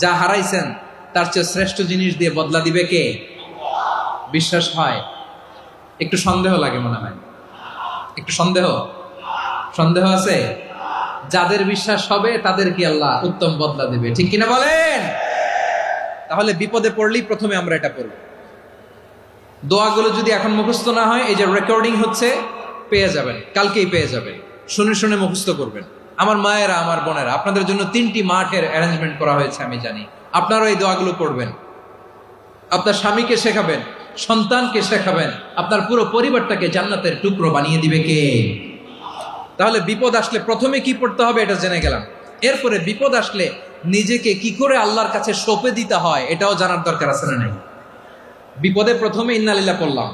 যা হারাইছেন তার চেয়ে শ্রেষ্ঠ জিনিস দিয়ে বদলা দিবে কে? বিশ্বাস হয়? একটু সন্দেহ লাগে মনে হয়, একটু সন্দেহ আছে? যাদের বিশ্বাস হবে তাদের কি আল্লাহ উত্তম বদলা দিবে, ঠিক কিনা বলেন? তাহলে বিপদে পড়লেই প্রথমে আমরা এটা পড়ব। দোয়াগুলো যদি এখন মুখস্থ না হয়, এই যে রেকর্ডিং হচ্ছে পেয়ে যাবেন, কালকেই পেয়ে যাবেন, শুনে শুনে মুখস্থ করবেন। আমার মায়েরা, আমার বোনেরা, আপনাদের জন্য 3টি মাঠের অ্যারেঞ্জমেন্ট করা হয়েছে, আমি জানি। আপনারাও এই দোয়াগুলো পড়বেন, আপনার স্বামীকে শেখাবেন, সন্তানকে শেখাবেন, আপনার পুরো পরিবারটাকে জান্নাতের টুকরো বানিয়ে দিবে কে? তাহলে বিপদ আসলে প্রথমে কি পড়তে হবে এটা জেনে গেলাম। এরপরে বিপদ আসলে নিজেকে কি করে আল্লাহর কাছে সঁপে দিতে হয় এটাও জানার দরকার আছে না নাই? বিপদে প্রথমে ইন্না লিল্লাহ পড়লাম,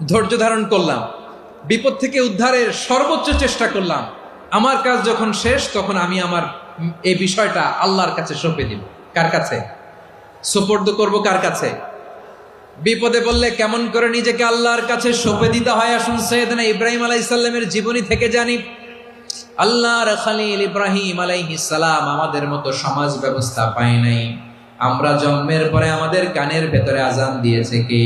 ধৈর্য ধারণ করলাম, বিপদ থেকে উদ্ধারের সর্বোচ্চ চেষ্টা করলাম। আমার কাজ যখন শেষ তখন আমি আমার এই বিষয়টা আল্লাহর কাছে সঁপে দিব। কার কাছে সুপর্দ করব? কার কাছে? বিপদে বললে কেমন করে নিজেকে আল্লাহর কাছে সঁপে দিতে হয় আসুন সাইয়েদনা ইব্রাহিম আলাইহিস সালামের জীবনী থেকে জানি। আল্লাহর খলিল ইব্রাহিম আলাইহিস সালাম আমাদের মতো সমাজ ব্যবস্থা পায় নাই। আমরা জন্মের পরে আমাদের কানের ভেতরে আজান দিয়েছে কে?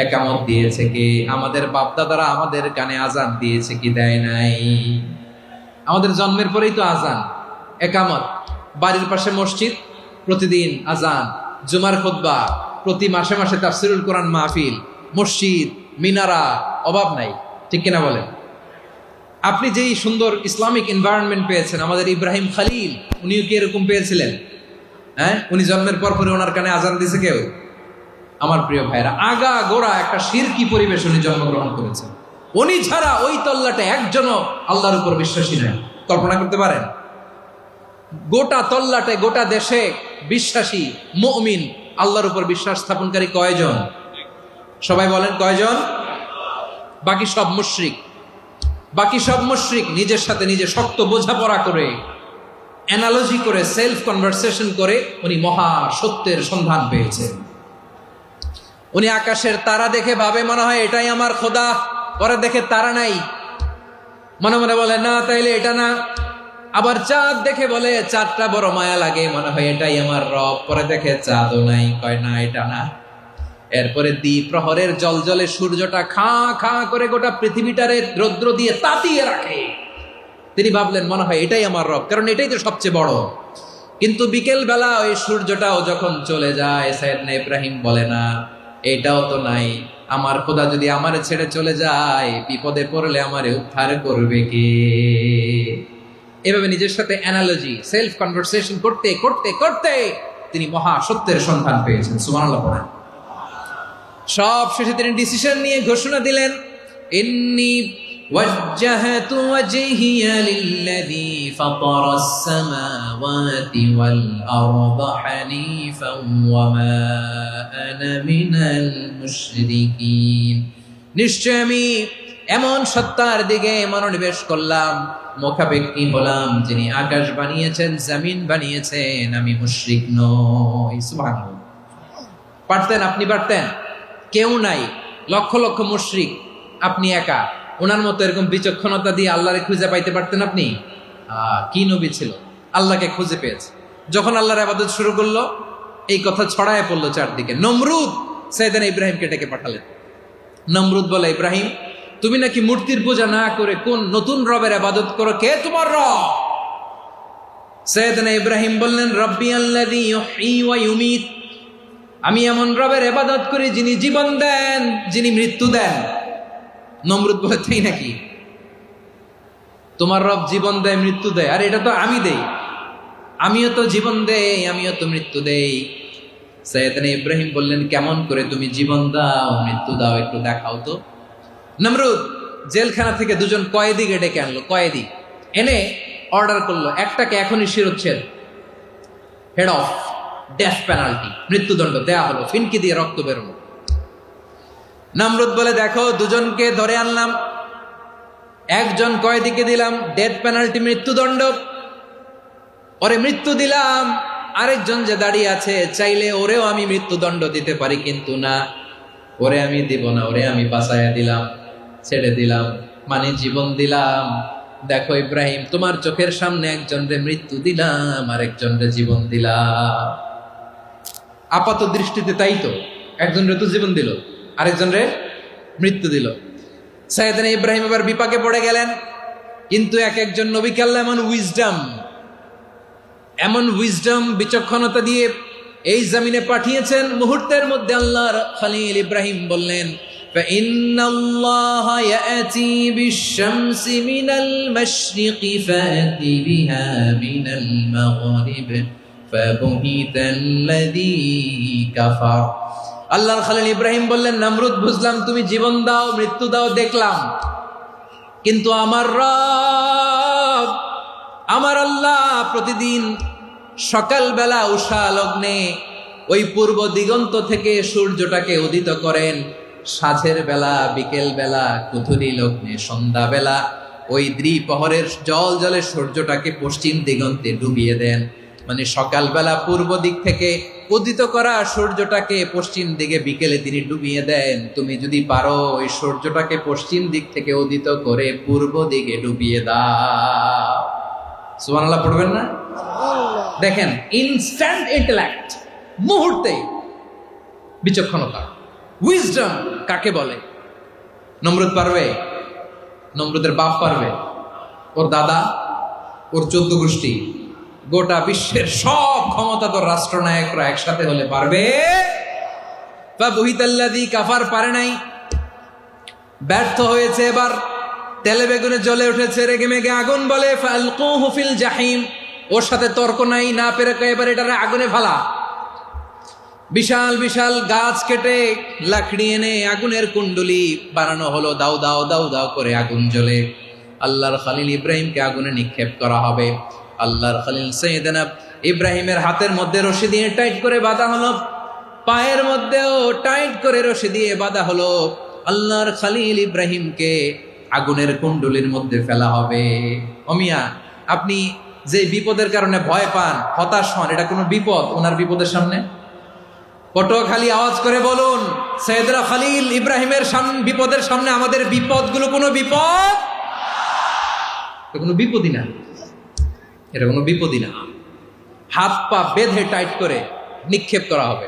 একামত দিয়েছে কে? আমাদের বাপদাদারা আমাদের কানে আজান দিয়েছে কি? দেয় নাই। আমাদের জন্মের পরেই তো আজান, একামত, বাড়ির পাশে মসজিদ, প্রতিদিন আজান, জুমার খুতবা, প্রতি মাসে মাসে তাফসিরুল কোরআন মাহফিল, মসজিদ, মিনারা, অভাব নাই, ঠিক কিনা বলেন? আপনি যেই সুন্দর ইসলামিক এনভায়রনমেন্ট পেয়েছেন, আমাদের ইব্রাহিম খলিল উনিও কি এরকম পেয়েছিলেন? হ্যাঁ, উনি জন্মের পর পরে ওনার কানে আজান দিয়েছে কেউ? আমার প্রিয় ভাইরা, আগা গোড়া একটা শিরকি পরিবেশ উনি জন্মগ্রহণ করেছেন। উনি ছাড়া ওই তল্লাটে একজনও আল্লাহর উপর বিশ্বাসী নাই। কল্পনা করতে পারেন? গোটা তল্লাটে, গোটা দেশে বিশ্বাসী মুমিন, আল্লাহর উপর বিশ্বাস স্থাপনকারী কয়জন? সবাই বলেন কয়জন? বাকি সব মুশরিক। বাকি সব মুশরিক নিজের সাথে নিজে শক্ত বোঝাপড়া করে, অ্যানালজি করে, সেলফ কনভারসেশন করে উনি মহা সত্যের সন্ধান পেয়েছেন। উনি আকাশের তারা দেখে ভাবে মনে হয় এটাই আমার খোদা, পরে দেখে তারা নাই, মনে মনে বলে না তাইলে এটা না। আবার চাঁদ দেখে বলে চাঁদটা বড় মায়া লাগে, মনে হয় এটাই আমার রব, পরে দেখে চাঁদও নাই, কয় না এটা না। এরপরে দ্বিপ্রহরের জলজলে সূর্যটা খা খা করে গোটা পৃথিবীটারে রৌদ্র দিয়ে তাতিয়ে রাখে। তিনি ভাবলেন মনে হয় এটাই আমার রব, কারণ এটাই তো সবচেয়ে বড়। কিন্তু বিকেল বেলা ওই সূর্যটাও যখন চলে যায়, সাইয়েদনা ইব্রাহিম বলে না এটাও তো নাই, আমার খোদা যদি আমারে ছেড়ে চলে যায়, বিপদে পড়লে আমারে উদ্ধার করবে কে? এভাবে নিজের সাথে অ্যানালজি, সেলফ কনভারসেশন করতে করতে করতে তিনি মহা সত্যের সন্ধান পেয়েছেন। সুবহানাল্লাহ পড়েন। সব শেষে তিনি ডিসিশন নিয়ে ঘোষণা দিলেন, ইন্নী ওয়াজ্জাহতু ওয়াজহিয়া লিল্লাযী ফাতারাস সামাওয়াতি ওয়াল আরদা হানিফান ওয়া মা আনা মিনাল মুশরিকিন। নিশ্চয় আমি এমন সত্তার দিকে মনোনিবেশ করলাম, মুখাপেক্ষী হলাম, যিনি আকাশ বানিয়েছেন, জমিন বানিয়েছেন, আমি মুশরিক নই। সুবহানাল্লাহ। পারতেন, আপনি পারতেন? কেউ নাই, লক্ষ লক্ষ মুশরিক, আপনি একা। ওনার মতো এরকম বিচক্ষণতা দিয়ে আল্লাহরে খুঁজে পাইতে পারতেন আপনি? কি নবী ছিল, আল্লাহকে খুঁজে পেয়েছে। যখন আল্লাহর ইবাদত শুরু করলো, এই কথা ছড়ায় পড়লো চারদিকে। নমরুদ সাইয়েদনা ইব্রাহিমকে ডেকে পাঠালেন। নমরুদ বলে, ইব্রাহিম তুমি নাকি মূর্তির পূজা না করে কোন নতুন রবের ইবাদত করো, কে তোমার রব? সাইয়েদনা ইব্রাহিম বললেন, রব্বি আল্লাযী ইউহয়ী ওয়া ইউমীত, আমি এমন রবের ইবাদত করি যিনি জীবন দেন, যিনি মৃত্যু দেন। নমরুদ বলে, তাই নাকি? তোমার রব জীবন দেয়, মৃত্যু দেয়, আর এটা তো আমি দেই। আমিও তো জীবন দেই, আমিও তো মৃত্যু দেই। সাইয়েদনা ইব্রাহিম বললেন, কেমন করে তুমি জীবন দাও, মৃত্যু দাও, একটু দেখাও তো। নমরুদ জেলখানা থেকে দুজন কয়েদিকে ডেকে আনলো। কয়েদি এনে অর্ডার করলো, একটাকে এখনই শিরোচ্ছেদ, হেড অফ, ডেথ পেনাল্টি, মৃত্যুদণ্ড দেয়া হলো, ফিনকি দিয়ে রক্ত বেরোনো। নমরুদ বলে, দেখো দুজনকে ধরে আনলাম, একজন কয়েদিকে দিলাম ডেথ পেনাল্টি, মৃত্যুদণ্ড, ওরে মৃত্যু দিলাম। আরেকজন যে দাঁড়িয়ে আছে, চাইলে ওরেও আমি মৃত্যুদণ্ড দিতে পারি, কিন্তু না, ওরে আমি দিব না, ওরে আমি বাঁচাইয়া দিলাম, ছেড়ে দিলাম, মানে জীবন দিলাম। দেখো ইব্রাহিম, তোমার চোখের সামনে একজনরে মৃত্যু দিলাম, আরেকজনরে জীবন দিলাম। আপাত দৃষ্টিতে তাই তো, একজনরে তো জীবন দিল, আরেকজনরে মৃত্যু দিল। সাইয়েদনা ইব্রাহিম এবার বিপাকে পড়ে গেলেন। কিন্তু এক একজন নবীকে আল্লাহ এমন উইজডম বিচক্ষণতা দিয়ে এই জমিনে পাঠিয়েছেন। মুহূর্তের মধ্যে আল্লাহর খলিল ইব্রাহিম বললেন, ফাইন্নাল্লাহা ইয়াতি বিশ-শামসি মিনাল মাশরিকি ফাতি বিহা মিনাল মাগরিব ফাবুহিতাল্লাযী কাফার। আল্লাহর খলিল ইব্রাহিম বললেন, নমরুদ বুঝলাম তুমি জীবন দাও, মৃত্যু দাও, দেখলাম, কিন্তু আমার রব, আমার আল্লাহ প্রতিদিন সকালবেলা উষা লগ্নে ওই পূর্ব দিগন্ত থেকে সূর্যটাকে উদিত করেন, সাঁঝের বেলা, বিকেল বেলা, কুথুরি লগ্নে, সন্ধ্যা বেলা ওই দ্বিপ্রহরের জল জলে সূর্যটাকে পশ্চিম দিগন্তে ডুবিয়ে দেন। মানে সকালবেলা পূর্ব দিক থেকে উদিত করা সূর্যটাকে পশ্চিম দিকে বিকেলে তিনি ডুবিয়ে দেন। তুমি যদি পারো ওই সূর্যটাকে পশ্চিম দিক থেকে উদিত করে পূর্ব দিকে ডুবিয়ে দাও। সুবহানাল্লাহ পড়বেন না? দেখেন, ইনস্ট্যান্ট ইন্টেলেক্ট, মুহূর্তে বিচক্ষণতা, উইজডম কাকে বলে? নমরুদ পারবে? নমরুদের বাপ পারবে? ওর দাদা, ওর 14 গোষ্ঠী, গোটা বিশ্বের সব ক্ষমতাধর রাষ্ট্রনায়করা একসাথে হলে পারবে? ফাবুহিতাল্লাযী কাফার পারে নাই, ব্যর্থ হয়েছে। এবার তেলে বেগুনে জ্বলে উঠেছে, রেগে মেগে আগুন বলে, ফালকুহু ফিল জাহিম। ওর সাথে তর্ক নাই, না পেরে এবার এটারে আগুনে ফেলা। বিশাল বিশাল গাছ কেটে লাকড়ি এনে আগুনের কুণ্ডলি বানানো হলো, দাও দাও দাও দাও করে আগুন জ্বলে। আল্লাহর খলিল ইব্রাহিমকে আগুনে নিক্ষেপ করা হবে। আল্লাহর খলিল সাইয়েদনা ইব্রাহিমের হাতের মধ্যে রশি দিয়ে টাইট করে বাঁধা হলো, পায়ের মধ্যেও টাইট করে রশি দিয়ে বাঁধা হলো। আল্লাহর খলিল ইব্রাহিমকে আগুনের কুণ্ডলির মধ্যে ফেলা হবে। অমিয়া, আপনি যে বিপদের কারণে ভয় পান, হতাশ হন, এটা কোনো বিপদ ওনার বিপদের সামনে? পটুয়াখালী আওয়াজ করে বলুন, সাইয়েদনা খলিল ইব্রাহিমের বিপদের সামনে আমাদের বিপদগুলো কোনো বিপদ? এটা কোনো বিপদই না, এটা কোনো বিপদই না। হাত পা বেঁধে টাইট করে নিক্ষেপ করা হবে।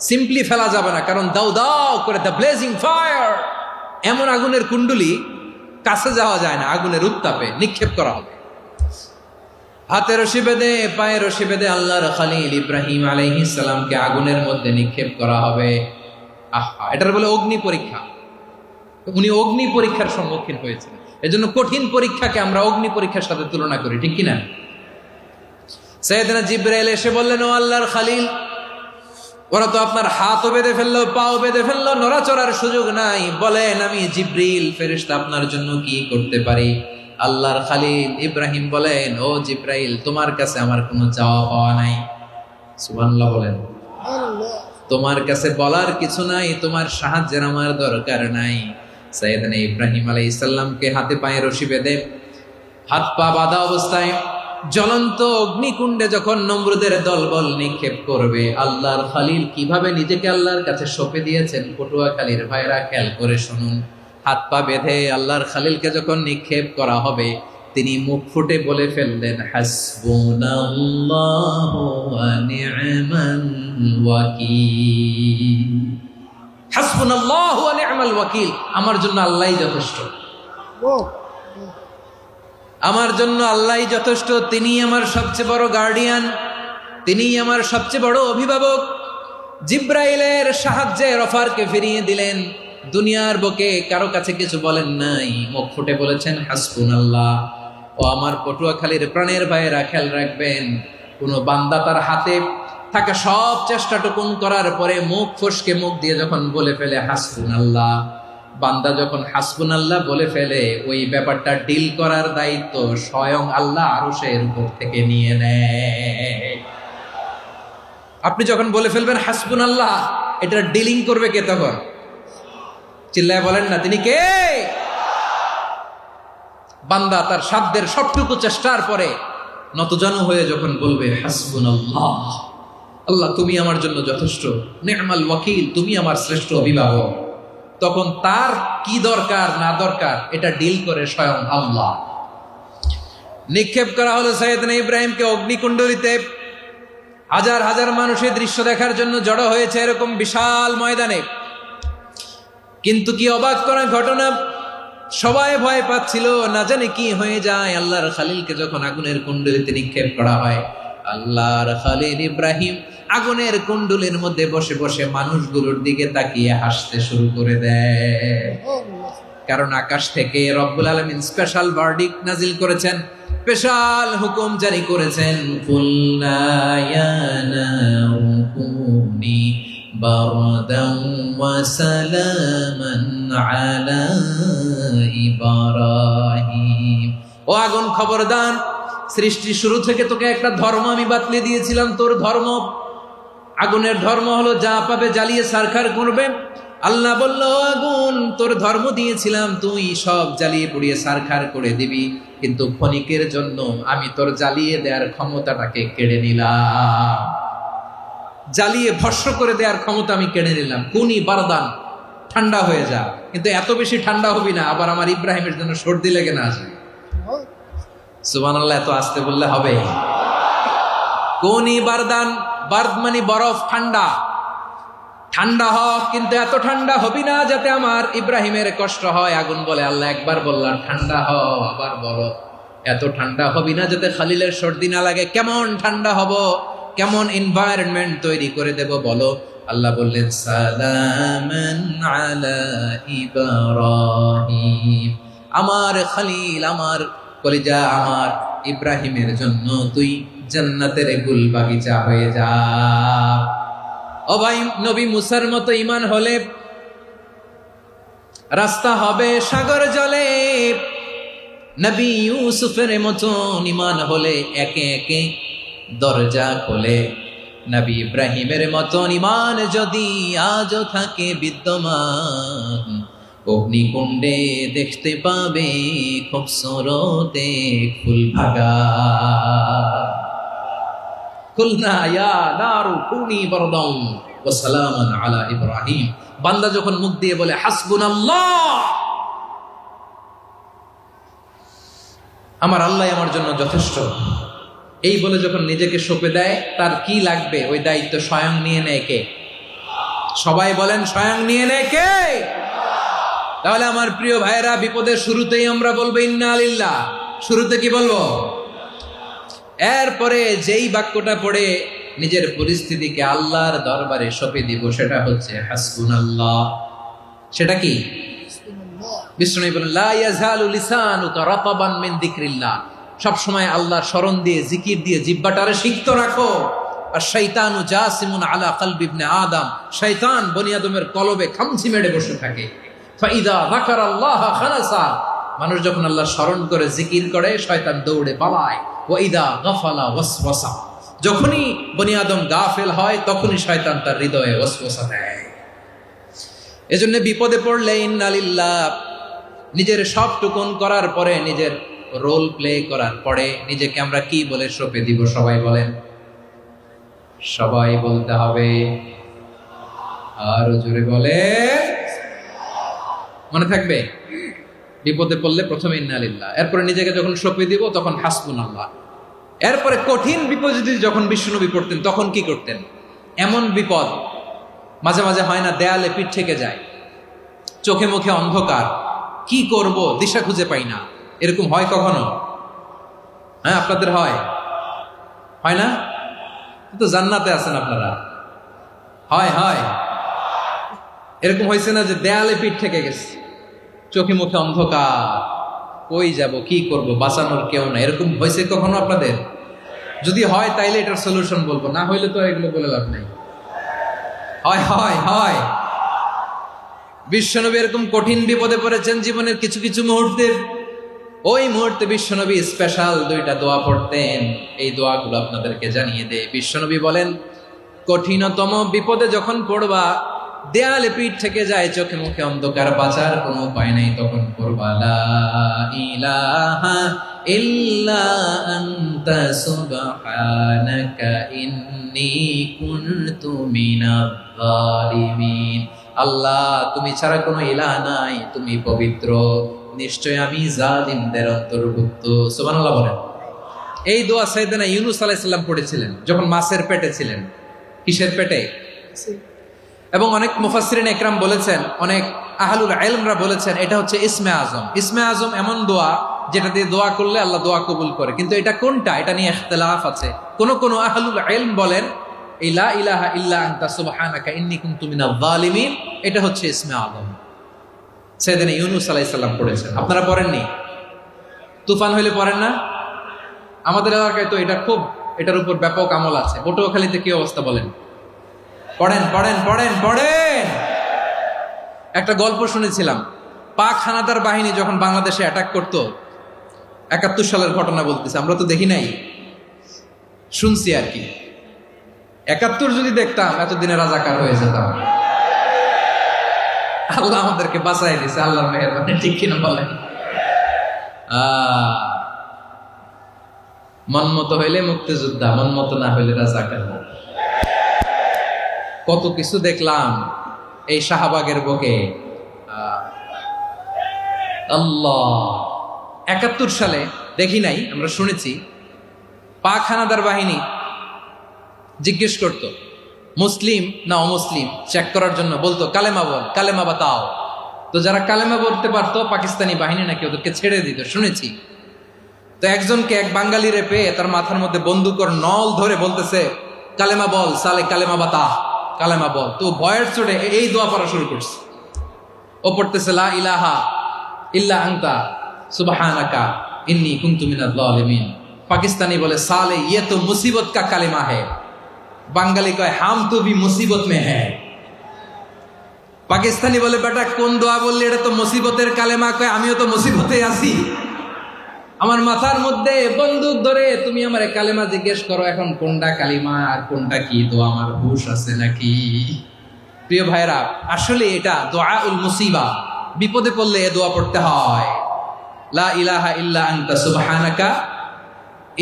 সিম্পলি ফেলা যাবে না, কারণ দাও দাও করে দ্য ব্লেজিং ফায়ার, এমন আগুনের কুণ্ডুলি কাছে যাওয়া যায় না, আগুনের উত্তাপে নিক্ষেপ করা হবে। হাতে রশি বেঁধে পায়ে রশি বেঁধে আল্লাহর খলিল ইব্রাহিম আলাইহিস সালামকে আগুনের মধ্যে নিক্ষেপ করা হবে। আহা, এটার বলে অগ্নি পরীক্ষা। উনি অগ্নি পরীক্ষার সম্মুখীন হয়েছিলেন। এজন্য কঠিন পরীক্ষাকে আমরা অগ্নি পরীক্ষার সাথে তুলনা করি, ঠিক কিনা? সাইয়েদনা জিবরাইল এসে বললেন, ও আল্লাহর খলিল, ওরা তো আপনার হাতও বেঁধে ফেললো, পাও বেঁধে ফেললো, নড়াচড়ার সুযোগ নাই, বলেন আমি জিবরিল ফেরেশতা আপনার জন্য কি করতে পারি? আল্লাহর খলিল ইব্রাহিম বলেন, ও জিবরাইল, তোমার কাছে আমার কোনো চাওয়া পাওয়া নাই। সুবহানাল্লাহ বলেন। তোমার কাছে বলার কিছু নাই, তোমার সাহায্যের আমার দরকার নাই। সাইয়েদনা ইব্রাহিম আলাইহিস সালামকে হাতে পায়ে রশি বেঁধে হাত পা বাঁধা অবস্থায় জ্বলন্ত অগ্নিকুণ্ডে যখন নমরুদের দলবল নিক্ষেপ করবে, আল্লাহর খলিল কিভাবে নিজেকে আল্লাহর কাছে সঁপে দিয়েছেন, পটুয়াখালীর ভাইরা খেয়াল করে শুনুন। হাত পা বেঁধে আল্লাহর খলিলকে যখন নিক্ষেপ করা হবে, তিনি মুখ ফুটে বলে ফেললেন, হাসবুনাল্লাহু ওয়া নি'মাল ওয়াকিল। হাসবুনাল্লাহু ওয়া নি'মাল ওয়াকিল, আমার জন্য আল্লাহই যথেষ্ট, আমার জন্য আল্লাহই যথেষ্ট। তিনি আমার সবচেয়ে বড় গার্ডিয়ান, তিনি আমার সবচেয়ে বড় অভিভাবক। জিব্রাইলের সাহায্যে অফারকে ফিরিয়ে দিলেন, দুনিয়ার বুকে কারো কাছে কিছু বলেন নাই, মুখ ফুটে বলেছেন হাসবুনাল্লাহ। ও আমার পটুয়াখালীর প্রাণের ভাইয়েরা, খেয়াল রাখবেন, কোন বান্দা তার হাতে থাকা সব চেষ্টাটুকুন করার পরে মুখ ফসকে মুখ দিয়ে যখন বলে ফেলে হাসবুনাল্লাহ, বান্দা যখন হাসবুনাল্লাহ বলে ফেলে, ওই ব্যাপারটা ডিল করার দায়িত্ব স্বয়ং আল্লাহ আরশের উপর থেকে নিয়ে নেয়। আপনি যখন বলে ফেলবেন হাসবুনাল্লাহ, এটা ডিলিং করবে কে তখন? চিল্লায় বলেন না, তিনি কে? বান্দা তার সাধ্যের সবটুকু চেষ্টার পরে নতজানু হয়ে যখন বলবে হাসবুনাল্লাহ, আল্লাহ তুমি আমার জন্য যথেষ্ট, নি'মাল ওয়াকিল, তুমি আমার শ্রেষ্ঠ অভিভাবক, তখন তার কি দরকার না দরকার এটা ডিল করে স্বয়ং আল্লাহ। নিক্ষেপ করা হলো সাইয়েদনা ইব্রাহিমকে অগ্নিকুণ্ডলিতে। হাজার হাজার মানুষের দৃশ্য দেখার জন্য জড়ো হয়েছে এরকম বিশাল ময়দানে। কিন্তু কি অবাক করা ঘটনা, সবাই ভয় পাচ্ছিল, না জানে কি হয়ে যায়। আল্লাহর খলিলকে যখন আগুনের কুণ্ডলিতে নিক্ষেপ করা হয়, আল্লাহর খলিল ইব্রাহিম আগুনের কুণ্ডলের মধ্যে বসে বসে মানুষগুলোর দিকে তাকিয়ে হাসতে শুরু করে দেয়। কারণ আকাশ থেকে রব্বুল আলামিন স্পেশাল ভার্ডিক্ট নাজিল করেছেন, স্পেশাল হুকুম জারি করেছেন, কুল্লা ইয়া নারু কুনি বারদান ওয়া সালামান আলা ইব্রাহিম। ও আগুন, খবরদার, সৃষ্টির শুরু থেকে তোকে একটা ধর্ম আমি বাতলে দিয়েছিলাম, তোর ধর্ম, আগুনের ধর্ম হলো যা পাবে জ্বালিয়ে সারখার করবে। আল্লাহ বলল, আগুন, তোর ধর্ম দিয়েছিলাম, তুই সব জ্বালিয়ে পুড়িয়ে সারখার করে দিবি, কিন্তু ক্ষণিকের জন্য আমি তোর জ্বালিয়ে দেওয়ার ক্ষমতাটাকে কেড়ে নিলাম, জ্বালিয়ে ভস্ম করে দেওয়ার ক্ষমতা আমি কেড়ে নিলাম। কুনি বারদান, ঠান্ডা হয়ে যা। কিন্তু এত বেশি ঠান্ডা হবি না, আবার আমার ইব্রাহিমের জন্য সর্দি লেগে না আসে। সুবহানাল্লাহ, এত আসতে বললে হবে? কুনি বারদান, বার্দ মানে বরফ, ঠান্ডা, ঠান্ডা হ, কিন্তু এত ঠান্ডা হবি না যাতে আমার ইব্রাহিমের কষ্ট হয়। আগুন বলে, আল্লাহ একবার বললাম ঠান্ডা হ, আবার বলো এত ঠান্ডা হবি না যাতে খলিলের সর্দি না লাগে। কেমন ঠান্ডা হব, কেমন এনভায়রনমেন্ট তৈরি করে দেব বলো? আল্লাহ বললেন, সালামান আলা ইব্রাহিম, আমার খলিল, আমার কলিজা, আমার ইব্রাহিমের জন্য তুই জান্নাতের গুল বাগিচা হয়ে যা। ও ভাই, নবী মুসার মতো ঈমান হলে রাস্তা হবে সাগর জলে, নবী ইউসুফের মতো ঈমান হলে একে একে দরজা খোলে। নবী ইব্রাহিমের মতো ঈমান যদি আজও থাকে বিদ্যমান, অগ্নিকুণ্ডে দেখতে পাবে খুবসুরত এক ফুল ভাগা। কুলনা ইয়া নারু কুনি বারদান ওয়া সালামান আলা ইব্রাহিম। বান্দা যখন মুখ দিয়ে বলে হাসবুনাল্লাহ, আমার আল্লাহ আমার জন্য যথেষ্ট, এই বলে যখন নিজেকে সঁপে দেয়, তার কি লাগবে ওই দায়িত্ব স্বয়ং নিয়ে নেয় কে? সবাই বলেন স্বয়ং নিয়ে নেয় কে? তাহলে আমার প্রিয় ভাইয়েরা, বিপদের শুরুতেই আমরা বলবো ইন্না লিল্লাহ। শুরুতে কি বলবো? এরপরে যেই বাক্যটা পড়ে নিজের পরিস্থিতিকে আল্লাহর দরবারে সঁপে দিব, সেটা হচ্ছে হাসবুনাল্লাহ। সেটা কি? বিষ্ণু বলেন লা ইয়াজালু লিসানুকা রাতাবান মিন যিকরিল্লাহ। সব সময় আল্লাহর স্মরণ দিয়ে, জিকির দিয়ে জিহ্বাটারে সিক্ত রাখো। আর শয়তানু জাসিমুন আলা কলবি ইবনে আদম, শয়তান বনি আদমের কলবে খামচি মেরে বসে থাকে। ফাইদা যাকারাল্লাহ খানাসা, মানুষ যখন আল্লাহ স্মরণ করে জিকির করে শয়তান দৌড়ে পালায়। ওয়াইদা গাফালা ওয়াসওয়াসা, যখনই বনি আদম গাফেল হয় তখনই শয়তান তার হৃদয়ে ওয়াসওয়াসা দেয়। এজন্য বিপদে পড়লে ইন্না লিল্লাহ, নিজের সব টুকুন করার পরে, নিজের রোল প্লে করার পরে নিজেকে আমরা কি বলে সঁপে দিব? সবাই বলেন, সবাই বলতে হবে। আর জোরে বলে, মনে থাকবে? বিপদে পড়লে প্রথমে ইন্না লিল্লাহ, এরপরে নিজেকে যখন সঁপে দিব তখন হাসবুনাল্লাহ। এরপরে কঠিন বিপদ যদি যখন বিশ্বনবী পড়তেন তখন কি করতেন? এমন বিপদ মাঝে মাঝে হয় না, দেয়ালে পিঠ থেকে যায়, চোখে মুখে অন্ধকার, কি করব দিশা খুঁজে পাই না, এরকম হয় কখনো? হ্যাঁ, আপনাদের হয়? হয় না? তো জান্নাতে আছেন আপনারা। হয় হয় এরকম হয়েছে না যে দেয়ালে পিঠ থেকে গেছে, চোখে মুখে অন্ধকার, কই যাব, কি করব, বাঁচানোর কেউ না, এরকম হয়েছে কখনো আপনাদের? যদি হয় তাইলে এটার সলিউশন বলবো, না হইলে তো এগুলো বলে লাভ নাই। হয় হয় হয় বিশ্বনবী এরকম কঠিন বিপদে পড়েছেন জীবনের কিছু কিছু মুহূর্তে। ওই মুহূর্তে বিশ্বনবী স্পেশাল 2টা দোয়া পড়তেন। এই দোয়াগুলো আপনাদেরকে জানিয়ে দেয়। বিশ্বনবী বলেন, কঠিনতম বিপদে যখন পড়বা, দেয়ালে পিঠ থেকে যায়, চোখে মুখে অন্ধকার, বাঁচার কোনো উপায় নাই, তখন পড়বা লা ইলাহা ইল্লা আনতা সুবহানাকা ইন্নী কুনতু মিনাজ জালিমিন। আল্লাহ, তুমি ছাড়া কোনো ইলাহ নাই, তুমি পবিত্র, নিশ্চয় আমি জালিমদের অন্তর্ভুক্ত। সুবহানাল্লাহ বলেন। এই দোয়া সাইয়েদনা ইউনূস আলাইহিস সালাম পড়েছিলেন যখন মাছের পেটে ছিলেন। কিসের পেটে? এবং অনেক মুফাসসিরিন ইকরাম বলেছেন, অনেক আহলুল ইলমরা বলেছেন, এটা হচ্ছে ইসমে আজম। ইসমে আজম এমন দোয়া যেটা দিয়ে দোয়া করলে আল্লাহ দোয়া কবুল করে, কিন্তু এটা কোনটা, এটা নিয়ে ইখতিলাফ আছে। কোন আহলুল ইলম বলেন লা ইলাহা ইল্লা আনতা সুবহানাকা ইন্নী কুনতু মিনাজ জালিমিন, এটা হচ্ছে ইসমে আজম। সাইয়েদনা ইউনূস আলাইহিস সালাম পড়েছেন। আপনারা পড়েননি? তুফান হইলে পড়েন না? আমাদের এলাকায় তো এটা খুব, এটার উপর ব্যাপক আমল আছে। পটুয়াখালীতে কি অবস্থা বলেন? পড়েন পড়েন পড়েন পড়েন। একটা গল্প শুনেছিলাম, পাক হানাদার বাহিনী যখন বাংলাদেশে অ্যাটাক করতো, 71 সালের ঘটনা বলতেছে, আমরা তো দেখি নাই, শুনছি আর কি। 71 যদি দেখতাম এতদিনে রাজাকার হয়ে যেতাম। আল্লাহ আমাদেরকে বাঁচাই দিছে, আল্লাহর মেহেরবানি, ঠিক কিনা বলেন? মন মতো হইলে মুক্তিযোদ্ধা, মন মতো না হইলে রাজাকার। কত কিছু দেখলাম এই শাহবাগের বুকে। আল্লাহ, 71 সালে দেখি নাই, আমরা শুনেছি, পাক হানাদার বাহিনী জিজ্ঞেস করত মুসলিম না অমুসলিম চেক করার জন্য, বলতো কালেমা বল, কালেমা বাতাও। তো যারা কালেমা বলতে পারতো পাকিস্তানি বাহিনী নাকি ওদেরকে ছেড়ে দিত, শুনেছি। তো একজনকে, এক বাঙালিরে পেয়ে তার মাথার মধ্যে বন্দুকর নল ধরে বলতেছে কালেমা বল সালে, কালেমা বাতা, কালেমা বল। তো ভয়ের চোটে এই দোয়া পড়া শুরু করছে। ও পড়তেছে লা ইলাহা ইল্লা আনতা সুবহানাকা ইন্নী কুনতু মিনাজ জালিমিন। পাকিস্তানি বলে সালে ইয়ে তো মুসিবত কা কালেমা হ্যায়। বাঙালি কয় হাম তো ভি মুসিবত মে হ্যায়। পাকিস্তানি বলে বেটা কোন দোয়া বললি, এটা তো মুসিবতের কালেমা। কয় আমিও তো মুসিবতে আছি, আমার মাথার মধ্যে বন্দুক ধরে তুমি আমার কালেমা জিজ্ঞেস করো, এখন কোনটা কালিমা আর কোনটা কি দোয়া, আমার হুশ আছে নাকি? প্রিয় ভাইরা, আসলে এটা দুআউল মুসিবা, বিপদে পড়লে এ দোয়া পড়তে হয়। লা ইলাহা ইল্লা আনতা সুবহানাকা